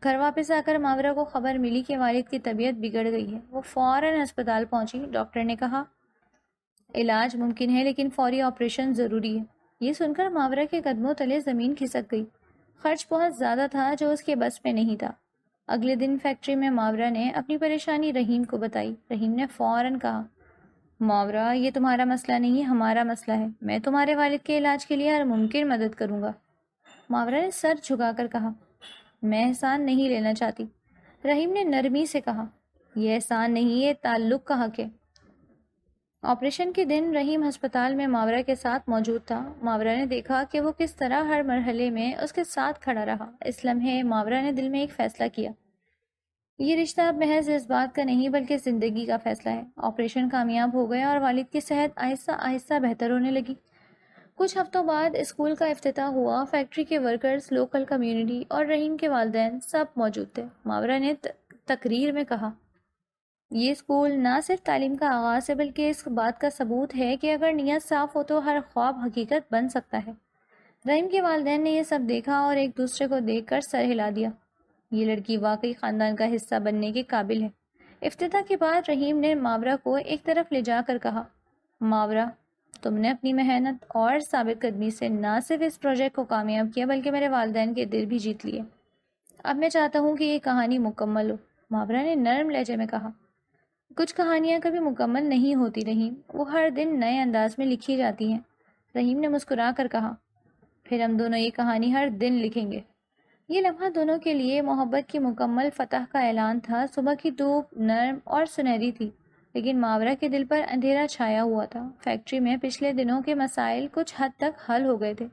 گھر واپس آ کر ماورا کو خبر ملی کہ والد کی طبیعت بگڑ گئی ہے۔ وہ فوراً ہسپتال پہنچی۔ ڈاکٹر نے کہا، علاج ممکن ہے لیکن فوری آپریشن ضروری ہے۔ یہ سن کر ماورا کے قدموں تلے زمین کھسک گئی۔ خرچ بہت زیادہ تھا جو اس کے بس میں نہیں تھا۔ اگلے دن فیکٹری میں ماورا نے اپنی پریشانی رحیم کو بتائی۔ رحیم نے فوراً کہا، ماورا، یہ تمہارا مسئلہ نہیں، ہمارا مسئلہ ہے۔ میں تمہارے والد کے علاج کے لیے ہر ممکن مدد کروں گا۔ ماورا نے سر جھکا کر کہا، میں احسان نہیں لینا چاہتی۔ رحیم نے نرمی سے کہا، یہ احسان نہیں، یہ تعلق کا حق ہے۔ آپریشن کے دن رحیم ہسپتال میں ماورا کے ساتھ موجود تھا۔ ماورا نے دیکھا کہ وہ کس طرح ہر مرحلے میں اس کے ساتھ کھڑا رہا۔ اس لمحے ماورا نے دل میں ایک فیصلہ کیا، یہ رشتہ اب محض اس بات کا نہیں بلکہ زندگی کا فیصلہ ہے۔ آپریشن کامیاب ہو گیا اور والد کی صحت آہستہ آہستہ بہتر ہونے لگی۔ کچھ ہفتوں بعد اسکول کا افتتاح ہوا۔ فیکٹری کے ورکرز، لوکل کمیونٹی اور رحیم کے والدین سب موجود تھے۔ ماورا نے تقریر میں کہا، یہ اسکول نہ صرف تعلیم کا آغاز ہے بلکہ اس بات کا ثبوت ہے کہ اگر نیت صاف ہو تو ہر خواب حقیقت بن سکتا ہے۔ رحیم کے والدین نے یہ سب دیکھا اور ایک دوسرے کو دیکھ کر سر ہلا دیا، یہ لڑکی واقعی خاندان کا حصہ بننے کے قابل ہے۔ افتتاح کے بعد رحیم نے ماورا کو ایک طرف لے جا کر کہا، ماورا، تم نے اپنی محنت اور ثابت قدمی سے نہ صرف اس پروجیکٹ کو کامیاب کیا بلکہ میرے والدین کے دل بھی جیت لیے۔ اب میں چاہتا ہوں کہ یہ کہانی مکمل ہو۔ ماورا نے نرم لہجے میں کہا، کچھ کہانیاں کبھی مکمل نہیں ہوتی رحیم، وہ ہر دن نئے انداز میں لکھی جاتی ہیں۔ رحیم نے مسکرا کر کہا، پھر ہم دونوں یہ کہانی ہر دن لکھیں گے۔ یہ لمحہ دونوں کے لیے محبت کی مکمل فتح کا اعلان تھا۔ صبح کی دھوپ نرم اور سنہری تھی، لیکن ماورا کے دل پر اندھیرا چھایا ہوا تھا۔ فیکٹری میں پچھلے دنوں کے مسائل کچھ حد تک حل ہو گئے تھے،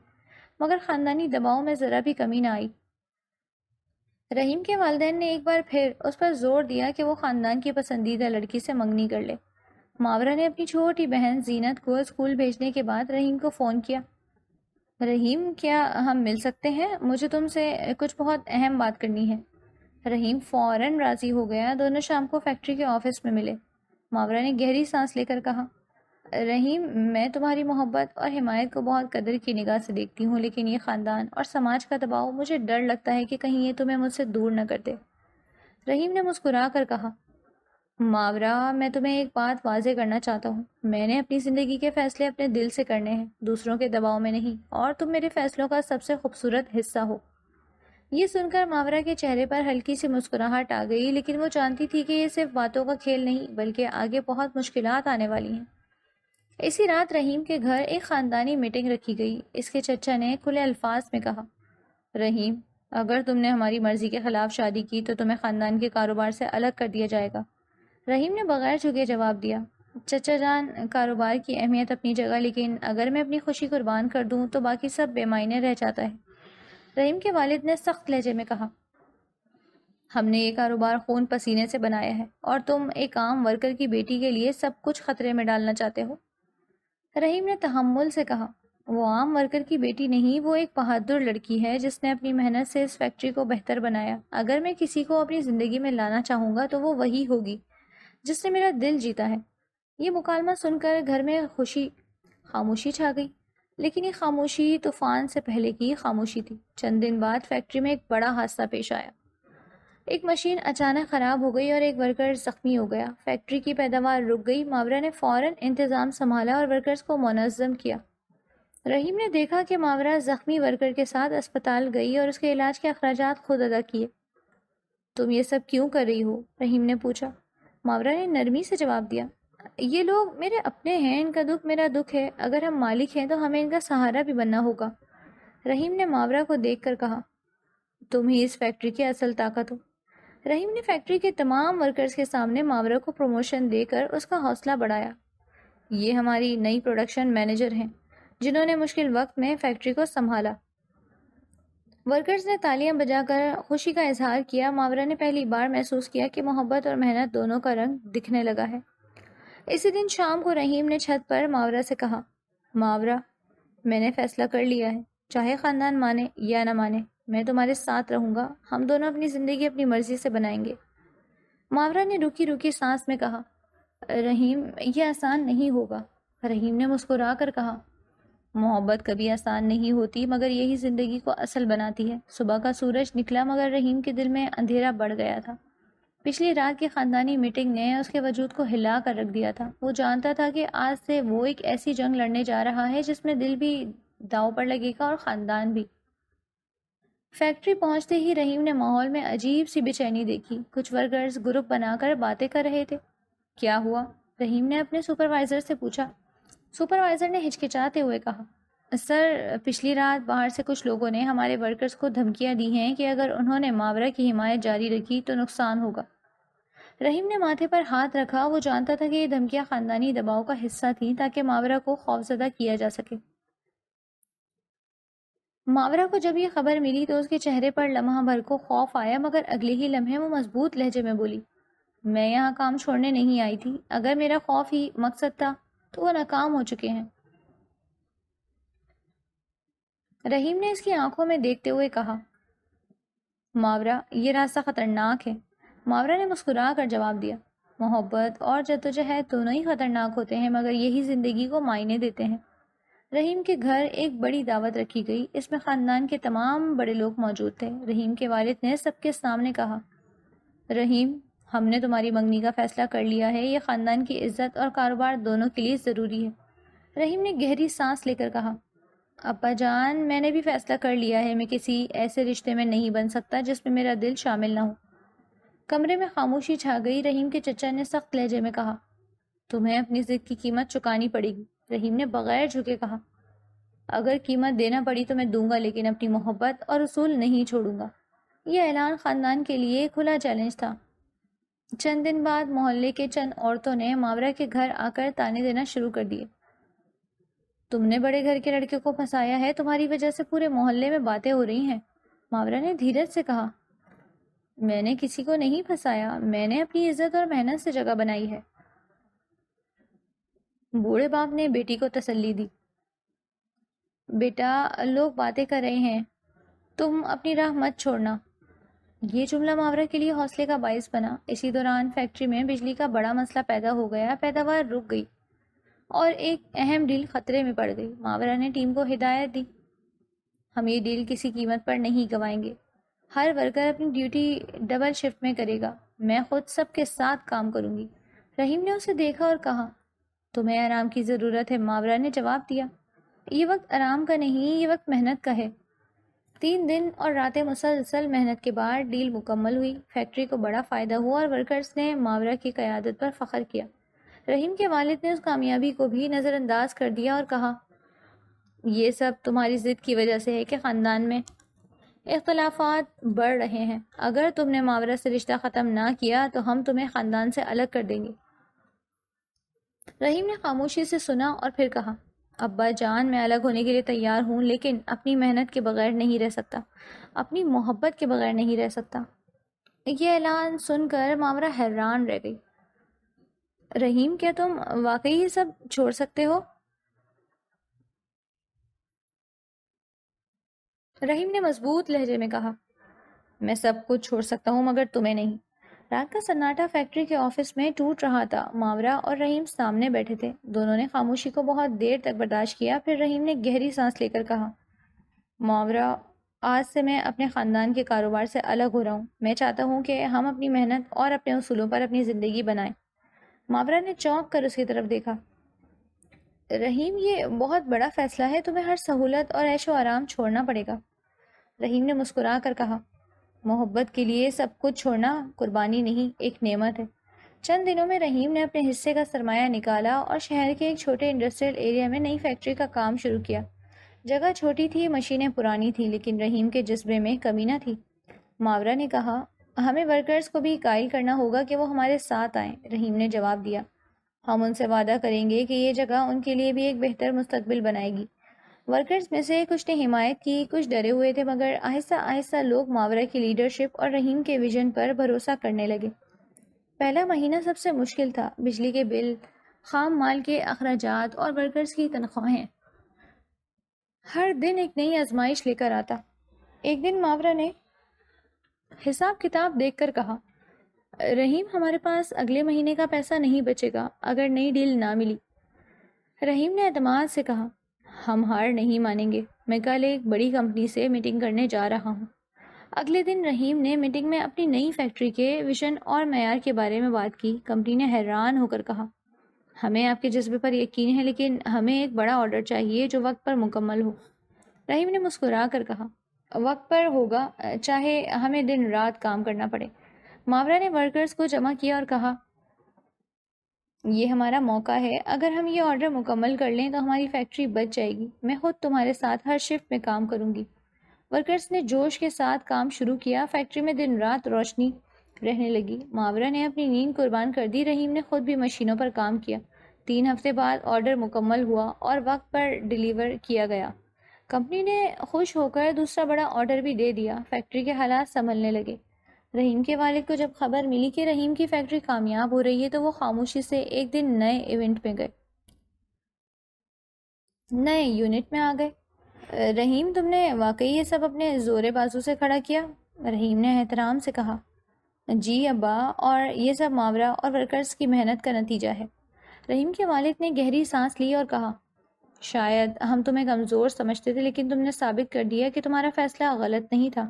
مگر خاندانی دباؤ میں ذرا بھی کمی نہ آئی۔ رحیم کے والدین نے ایک بار پھر اس پر زور دیا کہ وہ خاندان کی پسندیدہ لڑکی سے منگنی کر لے۔ ماورا نے اپنی چھوٹی بہن زینت کو اسکول بھیجنے کے بعد رحیم کو فون کیا، رحیم، کیا ہم مل سکتے ہیں؟ مجھے تم سے کچھ بہت اہم بات کرنی ہے۔ رحیم فوراً راضی ہو گیا۔ دونوں شام کو فیکٹری کے آفس میں ملے۔ ماورا نے گہری سانس لے کر کہا، رحیم، میں تمہاری محبت اور حمایت کو بہت قدر کی نگاہ سے دیکھتی ہوں، لیکن یہ خاندان اور سماج کا دباؤ، مجھے ڈر لگتا ہے کہ کہیں یہ تمہیں مجھ سے دور نہ کر دے۔ رحیم نے مسکرا کر کہا، ماورا، میں تمہیں ایک بات واضح کرنا چاہتا ہوں، میں نے اپنی زندگی کے فیصلے اپنے دل سے کرنے ہیں، دوسروں کے دباؤ میں نہیں، اور تم میرے فیصلوں کا سب سے خوبصورت حصہ ہو۔ یہ سن کر ماورا کے چہرے پر ہلکی سی مسکراہٹ آ گئی، لیکن وہ جانتی تھی کہ یہ صرف باتوں کا کھیل نہیں بلکہ آگے بہت مشکلات آنے والی ہیں۔ اسی رات رحیم کے گھر ایک خاندانی میٹنگ رکھی گئی۔ اس کے چچا نے کھلے الفاظ میں کہا، رحیم، اگر تم نے ہماری مرضی کے خلاف شادی کی تو تمہیں خاندان کے کاروبار سے الگ کر دیا جائے گا۔ رحیم نے بغیر جھکے جواب دیا، چچا جان، کاروبار کی اہمیت اپنی جگہ، لیکن اگر میں اپنی خوشی قربان کر دوں تو باقی سب بے معنی رہ جاتا ہے۔ رحیم کے والد نے سخت لہجے میں کہا، ہم نے یہ کاروبار خون پسینے سے بنایا ہے اور تم ایک عام ورکر کی بیٹی کے لیے سب کچھ خطرے میں ڈالنا چاہتے ہو۔ رحیم نے تحمل سے کہا، وہ عام ورکر کی بیٹی نہیں، وہ ایک بہادر لڑکی ہے جس نے اپنی محنت سے اس فیکٹری کو بہتر بنایا۔ اگر میں کسی کو اپنی زندگی میں لانا چاہوں گا تو وہ وہی ہوگی جس نے میرا دل جیتا ہے۔ یہ مکالمہ سن کر گھر میں خاموشی چھا گئی، لیکن یہ خاموشی طوفان سے پہلے کی خاموشی تھی۔ چند دن بعد فیکٹری میں ایک بڑا حادثہ پیش آیا۔ ایک مشین اچانک خراب ہو گئی اور ایک ورکر زخمی ہو گیا۔ فیکٹری کی پیداوار رک گئی۔ ماورا نے فوراً انتظام سنبھالا اور ورکرز کو منظم کیا۔ رحیم نے دیکھا کہ ماورا زخمی ورکر کے ساتھ اسپتال گئی اور اس کے علاج کے اخراجات خود ادا کیے۔ تم یہ سب کیوں کر رہی ہو؟ رحیم نے پوچھا۔ ماورا نے نرمی سے جواب دیا، یہ لوگ میرے اپنے ہیں، ان کا دکھ میرا دکھ ہے۔ اگر ہم مالک ہیں تو ہمیں ان کا سہارا بھی بننا ہوگا۔ رحیم نے ماورا کو دیکھ کر کہا، تم ہی اس فیکٹری کی اصل طاقت ہو۔ رحیم نے فیکٹری کے تمام ورکرز کے سامنے ماورا کو پروموشن دے کر اس کا حوصلہ بڑھایا۔ یہ ہماری نئی پروڈکشن مینیجر ہیں جنہوں نے مشکل وقت میں فیکٹری کو سنبھالا۔ ورکرز نے تالیاں بجا کر خوشی کا اظہار کیا۔ ماورا نے پہلی بار محسوس کیا کہ محبت اور محنت دونوں کا رنگ دکھنے لگا ہے۔ اسی دن شام کو رحیم نے چھت پر ماورا سے کہا، ماورا، میں نے فیصلہ کر لیا ہے، چاہے خاندان مانے یا نہ مانے، میں تمہارے ساتھ رہوں گا۔ ہم دونوں اپنی زندگی اپنی مرضی سے بنائیں گے۔ ماورا نے رکی رکی سانس میں کہا، رحیم، یہ آسان نہیں ہوگا۔ رحیم نے مسکرا کر کہا، محبت کبھی آسان نہیں ہوتی، مگر یہی زندگی کو اصل بناتی ہے۔ صبح کا سورج نکلا مگر رحیم کے دل میں اندھیرا بڑھ گیا تھا۔ پچھلی رات کی خاندانی میٹنگ نے اس کے وجود کو ہلا کر رکھ دیا تھا۔ وہ جانتا تھا کہ آج سے وہ ایک ایسی جنگ لڑنے جا رہا ہے جس میں دل بھی داؤ پر لگے گا اور خاندان بھی۔ فیکٹری پہنچتے ہی رحیم نے ماحول میں عجیب سی بے چینی دیکھی۔ کچھ ورکرز گروپ بنا کر باتیں کر رہے تھے۔ کیا ہوا؟ رحیم نے اپنے سپروائزر سے پوچھا۔ سپروائزر نے ہچکچاتے ہوئے کہا، سر، پچھلی رات باہر سے کچھ لوگوں نے ہمارے ورکرز کو دھمکیاں دی ہیں کہ اگر انہوں نے ماورا کی حمایت جاری رکھی تو نقصان ہوگا۔ رحیم نے ماتھے پر ہاتھ رکھا۔ وہ جانتا تھا کہ یہ دھمکیاں خاندانی دباؤ کا حصہ تھیں تاکہ ماورا کو خوفزدہ کیا جا سکے۔ ماورا کو جب یہ خبر ملی تو اس کے چہرے پر لمحہ بھر کو خوف آیا، مگر اگلے ہی لمحے وہ مضبوط لہجے میں بولی، میں یہاں کام چھوڑنے نہیں آئی تھی۔ اگر میرا خوف ہی مقصد تھا تو وہ ناکام ہو چکے ہیں۔ رحیم نے اس کی آنکھوں میں دیکھتے ہوئے کہا، ماورا، یہ راستہ خطرناک ہے۔ ماورا نے مسکرا کر جواب دیا، محبت اور جدوجہد دونوں ہی خطرناک ہوتے ہیں، مگر یہی زندگی کو معنی دیتے ہیں۔ رحیم کے گھر ایک بڑی دعوت رکھی گئی۔ اس میں خاندان کے تمام بڑے لوگ موجود تھے۔ رحیم کے والد نے سب کے سامنے کہا، رحیم، ہم نے تمہاری منگنی کا فیصلہ کر لیا ہے۔ یہ خاندان کی عزت اور کاروبار دونوں کے لیے ضروری ہے۔ رحیم نے گہری سانس لے کر کہا، ابا جان، میں نے بھی فیصلہ کر لیا ہے۔ میں کسی ایسے رشتے میں نہیں بن سکتا جس میں میرا دل شامل نہ ہو۔ کمرے میں خاموشی چھا گئی۔ رحیم کے چچا نے سخت لہجے میں کہا، تمہیں اپنی ضد کی قیمت چکانی پڑے گی۔ رحیم نے بغیر جھکے کہا، اگر قیمت دینا پڑی تو میں دوں گا، لیکن اپنی محبت اور اصول نہیں چھوڑوں گا۔ یہ اعلان خاندان کے لیے کھلا چیلنج تھا۔ چند دن بعد محلے کے چند عورتوں نے ماورا کے گھر آ کر تانے دینا شروع کر دیے، تم نے بڑے گھر کے لڑکے کو پھنسایا ہے، تمہاری وجہ سے پورے محلے میں باتیں ہو رہی ہیں۔ ماورا نے دھیرج سے کہا، میں نے کسی کو نہیں پھنسایا، میں نے اپنی عزت اور محنت سے جگہ بنائی ہے۔ بوڑھے باپ نے بیٹی کو تسلی دی، بیٹا، لوگ باتیں کر رہے ہیں، تم اپنی راہ مت چھوڑنا۔ یہ جملہ ماورا کے لیے حوصلے کا باعث بنا۔ اسی دوران فیکٹری میں بجلی کا بڑا مسئلہ پیدا ہو گیا۔ پیداوار رک گئی اور ایک اہم ڈیل خطرے میں پڑ گئی۔ ماورا نے ٹیم کو ہدایت دی، ہم یہ ڈیل کسی قیمت پر نہیں گنوائیں گے۔ ہر ورکر اپنی ڈیوٹی ڈبل شفٹ میں کرے گا۔ میں خود سب کے ساتھ کام کروں گی۔ رحیم نے اسے دیکھا اور کہا، تمہیں آرام کی ضرورت ہے۔ ماورا نے جواب دیا، یہ وقت آرام کا نہیں، یہ وقت محنت کا ہے۔ 3 دن اور راتیں مسلسل محنت کے بعد ڈیل مکمل ہوئی۔ فیکٹری کو بڑا فائدہ ہوا اور ورکرز نے ماورا کی قیادت پر فخر کیا۔ رحیم کے والد نے اس کامیابی کو بھی نظر انداز کر دیا اور کہا، یہ سب تمہاری ضد کی وجہ سے ہے کہ خاندان میں اختلافات بڑھ رہے ہیں۔ اگر تم نے ماورا سے رشتہ ختم نہ کیا تو ہم تمہیں خاندان سے الگ کر دیں گے۔ رحیم نے خاموشی سے سنا اور پھر کہا، ابا جان، میں الگ ہونے کے لیے تیار ہوں، لیکن اپنی محنت کے بغیر نہیں رہ سکتا، اپنی محبت کے بغیر نہیں رہ سکتا۔ یہ اعلان سن کر ماورا حیران رہ گئی۔ رحیم، کیا تم واقعی یہ سب چھوڑ سکتے ہو؟ رحیم نے مضبوط لہجے میں کہا، میں سب کچھ چھوڑ سکتا ہوں مگر تمہیں نہیں۔ رات کا سناٹا فیکٹری کے آفس میں ٹوٹ رہا تھا۔ ماورا اور رحیم سامنے بیٹھے تھے، دونوں نے خاموشی کو بہت دیر تک برداشت کیا۔ پھر رحیم نے گہری سانس لے کر کہا، ماورا، آج سے میں اپنے خاندان کے کاروبار سے الگ ہو رہا ہوں۔ میں چاہتا ہوں کہ ہم اپنی محنت اور اپنے اصولوں پر اپنی زندگی بنائیں۔ ماورا نے چونک کر اس کی طرف دیکھا۔ رحیم، یہ بہت بڑا فیصلہ ہے، تمہیں ہر سہولت اور عیش و آرام چھوڑنا پڑے گا۔ رحیم نے مسکرا کر کہا، محبت کے لیے سب کچھ چھوڑنا قربانی نہیں، ایک نعمت ہے۔ چند دنوں میں رحیم نے اپنے حصے کا سرمایہ نکالا اور شہر کے ایک چھوٹے انڈسٹریل ایریا میں نئی فیکٹری کا کام شروع کیا۔ جگہ چھوٹی تھی، مشینیں پرانی تھیں، لیکن رحیم کے جذبے میں کمی نہ تھی۔ ماورا نے کہا، ہمیں ورکرز کو بھی قائل کرنا ہوگا کہ وہ ہمارے ساتھ آئیں۔ رحیم نے جواب دیا، ہم ان سے وعدہ کریں گے کہ یہ جگہ ان کے لیے بھی ایک بہتر مستقبل بنائے گی۔ ورکرز میں سے کچھ نے حمایت کی، کچھ ڈرے ہوئے تھے، مگر آہستہ آہستہ لوگ ماورا کی لیڈرشپ اور رحیم کے ویژن پر بھروسہ کرنے لگے۔ پہلا مہینہ سب سے مشکل تھا، بجلی کے بل، خام مال کے اخراجات اور ورکرز کی تنخواہیں۔ ہر دن ایک نئی آزمائش لے کر آتا۔ ایک دن ماورا نے حساب کتاب دیکھ کر کہا، رحیم، ہمارے پاس اگلے مہینے کا پیسہ نہیں بچے گا اگر نئی ڈیل نہ ملی۔ رحیم نے اعتماد سے کہا، ہم ہار نہیں مانیں گے، میں کل ایک بڑی کمپنی سے میٹنگ کرنے جا رہا ہوں۔ اگلے دن رحیم نے میٹنگ میں اپنی نئی فیکٹری کے ویژن اور معیار کے بارے میں بات کی۔ کمپنی نے حیران ہو کر کہا، ہمیں آپ کے جذبے پر یقین ہے، لیکن ہمیں ایک بڑا آرڈر چاہیے جو وقت پر مکمل ہو۔ رحیم نے مسکرا کر کہا، وقت پر ہوگا، چاہے ہمیں دن رات کام کرنا پڑے۔ ماورا نے ورکرز کو جمع کیا اور کہا، یہ ہمارا موقع ہے، اگر ہم یہ آرڈر مکمل کر لیں تو ہماری فیکٹری بچ جائے گی۔ میں خود تمہارے ساتھ ہر شفٹ میں کام کروں گی۔ ورکرز نے جوش کے ساتھ کام شروع کیا، فیکٹری میں دن رات روشنی رہنے لگی۔ ماورا نے اپنی نیند قربان کر دی، رحیم نے خود بھی مشینوں پر کام کیا۔ 3 ہفتے بعد آرڈر مکمل ہوا اور وقت پر ڈیلیور کیا گیا۔ کمپنی نے خوش ہو کر دوسرا بڑا آرڈر بھی دے دیا۔ فیکٹری کے حالات سنبھلنے لگے۔ رحیم کے والد کو جب خبر ملی کہ رحیم کی فیکٹری کامیاب ہو رہی ہے تو وہ خاموشی سے ایک دن نئے ایونٹ میں گئے، نئے یونٹ میں آ گئے۔ رحیم، تم نے واقعی یہ سب اپنے زور بازو سے کھڑا کیا؟ رحیم نے احترام سے کہا، جی ابا، اور یہ سب ماورا اور ورکرز کی محنت کا نتیجہ ہے۔ رحیم کے والد نے گہری سانس لی اور کہا، شاید ہم تمہیں کمزور سمجھتے تھے، لیکن تم نے ثابت کر دیا کہ تمہارا فیصلہ غلط نہیں تھا۔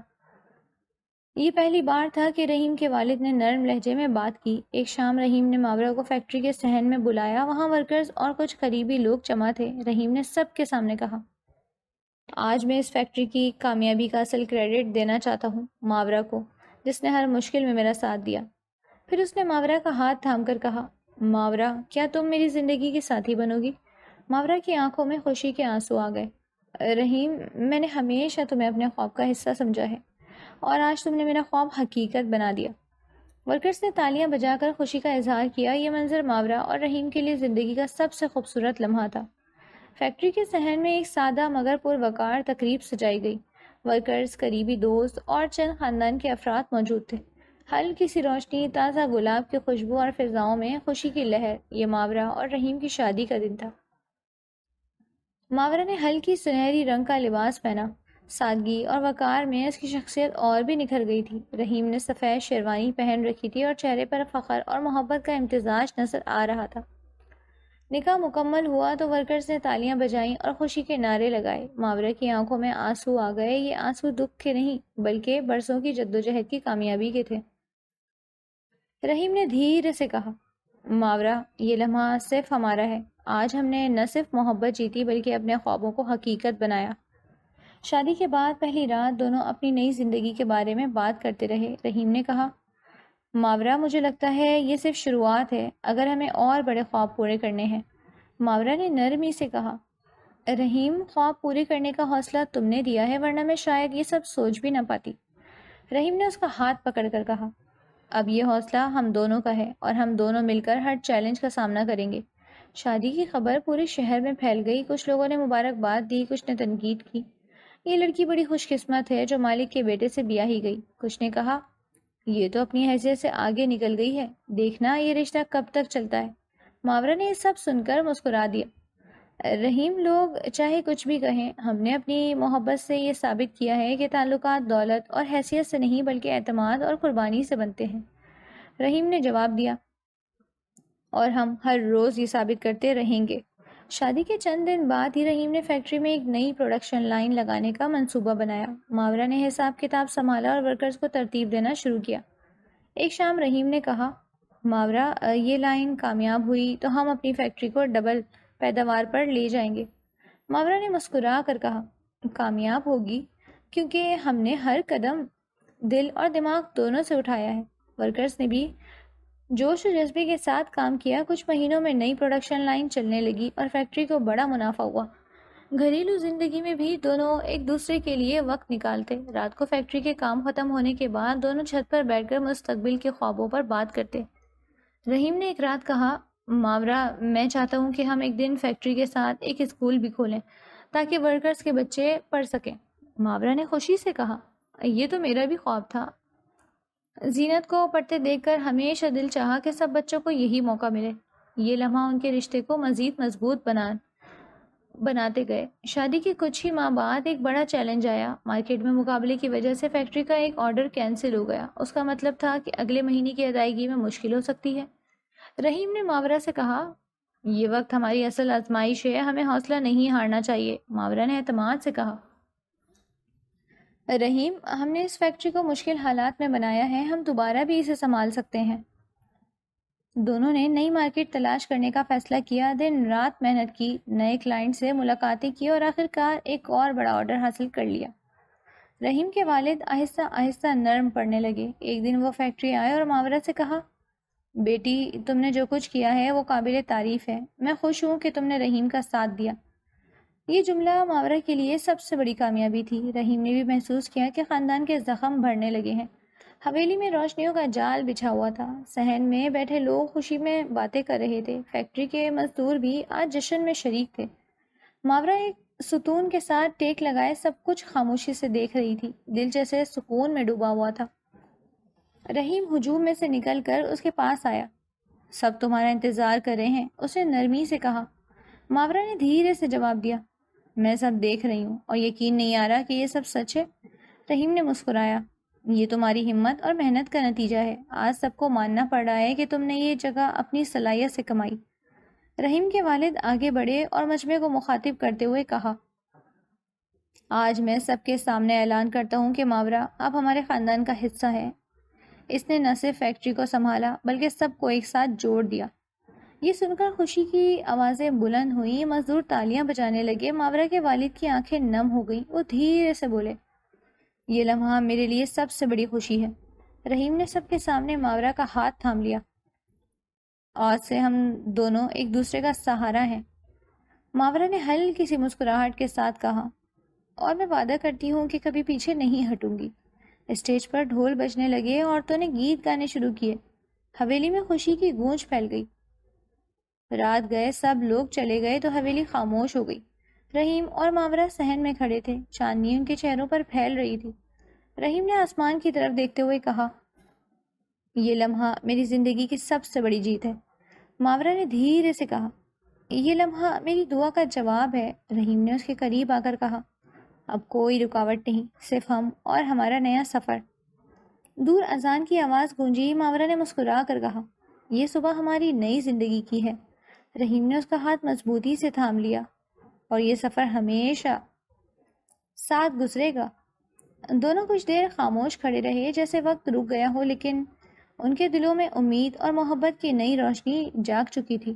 یہ پہلی بار تھا کہ رحیم کے والد نے نرم لہجے میں بات کی۔ ایک شام رحیم نے ماورا کو فیکٹری کے صحن میں بلایا، وہاں ورکرز اور کچھ قریبی لوگ جمع تھے۔ رحیم نے سب کے سامنے کہا، آج میں اس فیکٹری کی کامیابی کا اصل کریڈٹ دینا چاہتا ہوں ماورا کو، جس نے ہر مشکل میں میرا ساتھ دیا۔ پھر اس نے ماورا کا ہاتھ تھام کر کہا، ماورا، کیا تم میری زندگی کی ساتھی بنو گی؟ ماورا کی آنکھوں میں خوشی کے آنسو آ گئے۔ رحیم، میں نے ہمیشہ تمہیں اپنے خواب کا حصہ سمجھا ہے، اور آج تم نے میرا خواب حقیقت بنا دیا۔ ورکرز نے تالیاں بجا کر خوشی کا اظہار کیا۔ یہ منظر ماورا اور رحیم کے لیے زندگی کا سب سے خوبصورت لمحہ تھا۔ فیکٹری کے صحن میں ایک سادہ مگر پروقار تقریب سجائی گئی۔ ورکرز، قریبی دوست اور چند خاندان کے افراد موجود تھے۔ ہلکی سی روشنی، تازہ گلاب کی خوشبو اور فضاؤں میں خوشی کی لہر۔ یہ ماورا اور رحیم کی شادی کا دن تھا۔ ماورا نے ہلکی سنہری رنگ کا لباس پہنا، سادگی اور وقار میں اس کی شخصیت اور بھی نکھر گئی تھی۔ رحیم نے سفید شیروانی پہن رکھی تھی اور چہرے پر فخر اور محبت کا امتزاج نظر آ رہا تھا۔ نکاح مکمل ہوا تو ورکرز نے تالیاں بجائیں اور خوشی کے نعرے لگائے۔ ماورا کی آنکھوں میں آنسو آ گئے۔ یہ آنسو دکھ کے نہیں، بلکہ برسوں کی جدوجہد کی کامیابی کے تھے۔ رحیم نے دھیرے سے کہا، ماورا، یہ لمحہ صرف ہمارا ہے۔ آج ہم نے نہ صرف محبت جیتی بلکہ اپنے خوابوں کو حقیقت بنایا۔ شادی کے بعد پہلی رات دونوں اپنی نئی زندگی کے بارے میں بات کرتے رہے۔ رحیم نے کہا، ماورا، مجھے لگتا ہے یہ صرف شروعات ہے، اگر ہمیں اور بڑے خواب پورے کرنے ہیں۔ ماورا نے نرمی سے کہا، رحیم، خواب پورے کرنے کا حوصلہ تم نے دیا ہے، ورنہ میں شاید یہ سب سوچ بھی نہ پاتی۔ رحیم نے اس کا ہاتھ پکڑ کر کہا، اب یہ حوصلہ ہم دونوں کا ہے، اور ہم دونوں مل کر ہر چیلنج کا سامنا کریں گے۔ شادی کی خبر پورے شہر میں پھیل گئی، کچھ لوگوں نے مبارکباد دی، کچھ نے تنقید کی۔ یہ لڑکی بڑی خوش قسمت ہے جو مالک کے بیٹے سے بیاہی گئی۔ کچھ نے کہا یہ تو اپنی حیثیت سے آگے نکل گئی ہے، دیکھنا یہ رشتہ کب تک چلتا ہے۔ ماورا نے یہ سب سن کر مسکرا دیا۔ رحیم، لوگ چاہے کچھ بھی کہیں، ہم نے اپنی محبت سے یہ ثابت کیا ہے کہ تعلقات دولت اور حیثیت سے نہیں بلکہ اعتماد اور قربانی سے بنتے ہیں۔ رحیم نے جواب دیا، اور ہم ہر روز یہ ثابت کرتے رہیں گے۔ شادی کے چند دن بعد ہی رحیم نے فیکٹری میں ایک نئی پروڈکشن لائن لگانے کا منصوبہ بنایا۔ ماورا نے حساب کتاب سنبھالا اور ورکرز کو ترتیب دینا شروع کیا۔ ایک شام رحیم نے کہا، ماورا، یہ لائن کامیاب ہوئی تو ہم اپنی فیکٹری کو ڈبل پیداوار پر لے جائیں گے۔ ماورا نے مسکرا کر کہا، کامیاب ہوگی کیونکہ ہم نے ہر قدم دل اور دماغ دونوں سے اٹھایا ہے۔ ورکرز نے بھی جوش و جذبے کے ساتھ کام کیا۔ کچھ مہینوں میں نئی پروڈکشن لائن چلنے لگی اور فیکٹری کو بڑا منافع ہوا۔ گھریلو زندگی میں بھی دونوں ایک دوسرے کے لیے وقت نکالتے۔ رات کو فیکٹری کے کام ختم ہونے کے بعد دونوں چھت پر بیٹھ کر مستقبل کے خوابوں پر بات کرتے۔ رحیم نے ایک رات کہا، ماورا، میں چاہتا ہوں کہ ہم ایک دن فیکٹری کے ساتھ ایک اسکول بھی کھولیں تاکہ ورکرز کے بچے پڑھ سکیں۔ ماورا نے خوشی سے کہا، یہ تو میرا بھی خواب تھا۔ زینت کو پڑھتے دیکھ کر ہمیشہ دل چاہا کہ سب بچوں کو یہی موقع ملے۔ یہ لمحہ ان کے رشتے کو مزید مضبوط بناتے گئے۔ شادی کے کچھ ہی ماہ بعد ایک بڑا چیلنج آیا۔ مارکیٹ میں مقابلے کی وجہ سے فیکٹری کا ایک آرڈر کینسل ہو گیا۔ اس کا مطلب تھا کہ اگلے مہینے کی ادائیگی میں مشکل ہو سکتی ہے۔ رحیم نے ماورا سے کہا، یہ وقت ہماری اصل آزمائش ہے، ہمیں حوصلہ نہیں ہارنا چاہیے۔ ماورا نے اعتماد سے کہا، رحیم، ہم نے اس فیکٹری کو مشکل حالات میں بنایا ہے، ہم دوبارہ بھی اسے سنبھال سکتے ہیں۔ دونوں نے نئی مارکیٹ تلاش کرنے کا فیصلہ کیا، دن رات محنت کی، نئے کلائنٹ سے ملاقاتیں کی اور آخرکار ایک اور بڑا آرڈر حاصل کر لیا۔ رحیم کے والد آہستہ آہستہ نرم پڑنے لگے۔ ایک دن وہ فیکٹری آئے اور ماورا سے کہا، بیٹی، تم نے جو کچھ کیا ہے وہ قابل تعریف ہے، میں خوش ہوں کہ تم نے رحیم کا ساتھ دیا۔ یہ جملہ ماورا کے لیے سب سے بڑی کامیابی تھی۔ رحیم نے بھی محسوس کیا کہ خاندان کے زخم بھرنے لگے ہیں۔ حویلی میں روشنیوں کا جال بچھا ہوا تھا، صحن میں بیٹھے لوگ خوشی میں باتیں کر رہے تھے، فیکٹری کے مزدور بھی آج جشن میں شریک تھے۔ ماورا ایک ستون کے ساتھ ٹیک لگائے سب کچھ خاموشی سے دیکھ رہی تھی، دل جیسے سکون میں ڈوبا ہوا تھا۔ رحیم ہجوم میں سے نکل کر اس کے پاس آیا۔ سب تمہارا انتظار کر رہے ہیں، اس نے نرمی سے کہا۔ ماورا نے دھیرے سے جواب دیا، میں سب دیکھ رہی ہوں اور یقین نہیں آ رہا کہ یہ سب سچ ہے۔ رحیم نے مسکرایا، یہ تمہاری ہمت اور محنت کا نتیجہ ہے، آج سب کو ماننا پڑ رہا ہے کہ تم نے یہ جگہ اپنی صلاحیت سے کمائی۔ رحیم کے والد آگے بڑھے اور مجمع کو مخاطب کرتے ہوئے کہا، آج میں سب کے سامنے اعلان کرتا ہوں کہ ماورا اب ہمارے خاندان کا حصہ ہے۔ اس نے نہ صرف فیکٹری کو سنبھالا بلکہ سب کو ایک ساتھ جوڑ دیا۔ یہ سن کر خوشی کی آوازیں بلند ہوئیں، مزدور تالیاں بجانے لگے۔ ماورا کے والد کی آنکھیں نم ہو گئیں، وہ دھیرے سے بولے، یہ لمحہ میرے لیے سب سے بڑی خوشی ہے۔ رحیم نے سب کے سامنے ماورا کا ہاتھ تھام لیا، آج سے ہم دونوں ایک دوسرے کا سہارا ہیں۔ ماورا نے ہلکی سی مسکراہٹ کے ساتھ کہا، اور میں وعدہ کرتی ہوں کہ کبھی پیچھے نہیں ہٹوں گی۔ اسٹیج پر ڈھول بجنے لگے، عورتوں نے گیت گانے شروع کیے، حویلی میں خوشی کی گونج پھیل گئی۔ رات گئے، سب لوگ چلے گئے تو حویلی خاموش ہو گئی۔ رحیم اور ماورا صحن میں کھڑے تھے، چاندنی ان کے چہروں پر پھیل رہی تھی۔ رحیم نے آسمان کی طرف دیکھتے ہوئے کہا، یہ لمحہ میری زندگی کی سب سے بڑی جیت ہے۔ ماورا نے دھیرے سے کہا، یہ لمحہ میری دعا کا جواب ہے۔ رحیم نے اس کے قریب آ کر کہا، اب کوئی رکاوٹ نہیں، صرف ہم اور ہمارا نیا سفر۔ دور اذان کی آواز گونجی۔ ماورا نے مسکرا کر کہا، یہ صبح ہماری نئی زندگی کی ہے۔ رحیم نے اس کا ہاتھ مضبوطی سے تھام لیا، اور یہ سفر ہمیشہ ساتھ گزرے گا۔ دونوں کچھ دیر خاموش کھڑے رہے، جیسے وقت رک گیا ہو، لیکن ان کے دلوں میں امید اور محبت کی نئی روشنی جاگ چکی تھی۔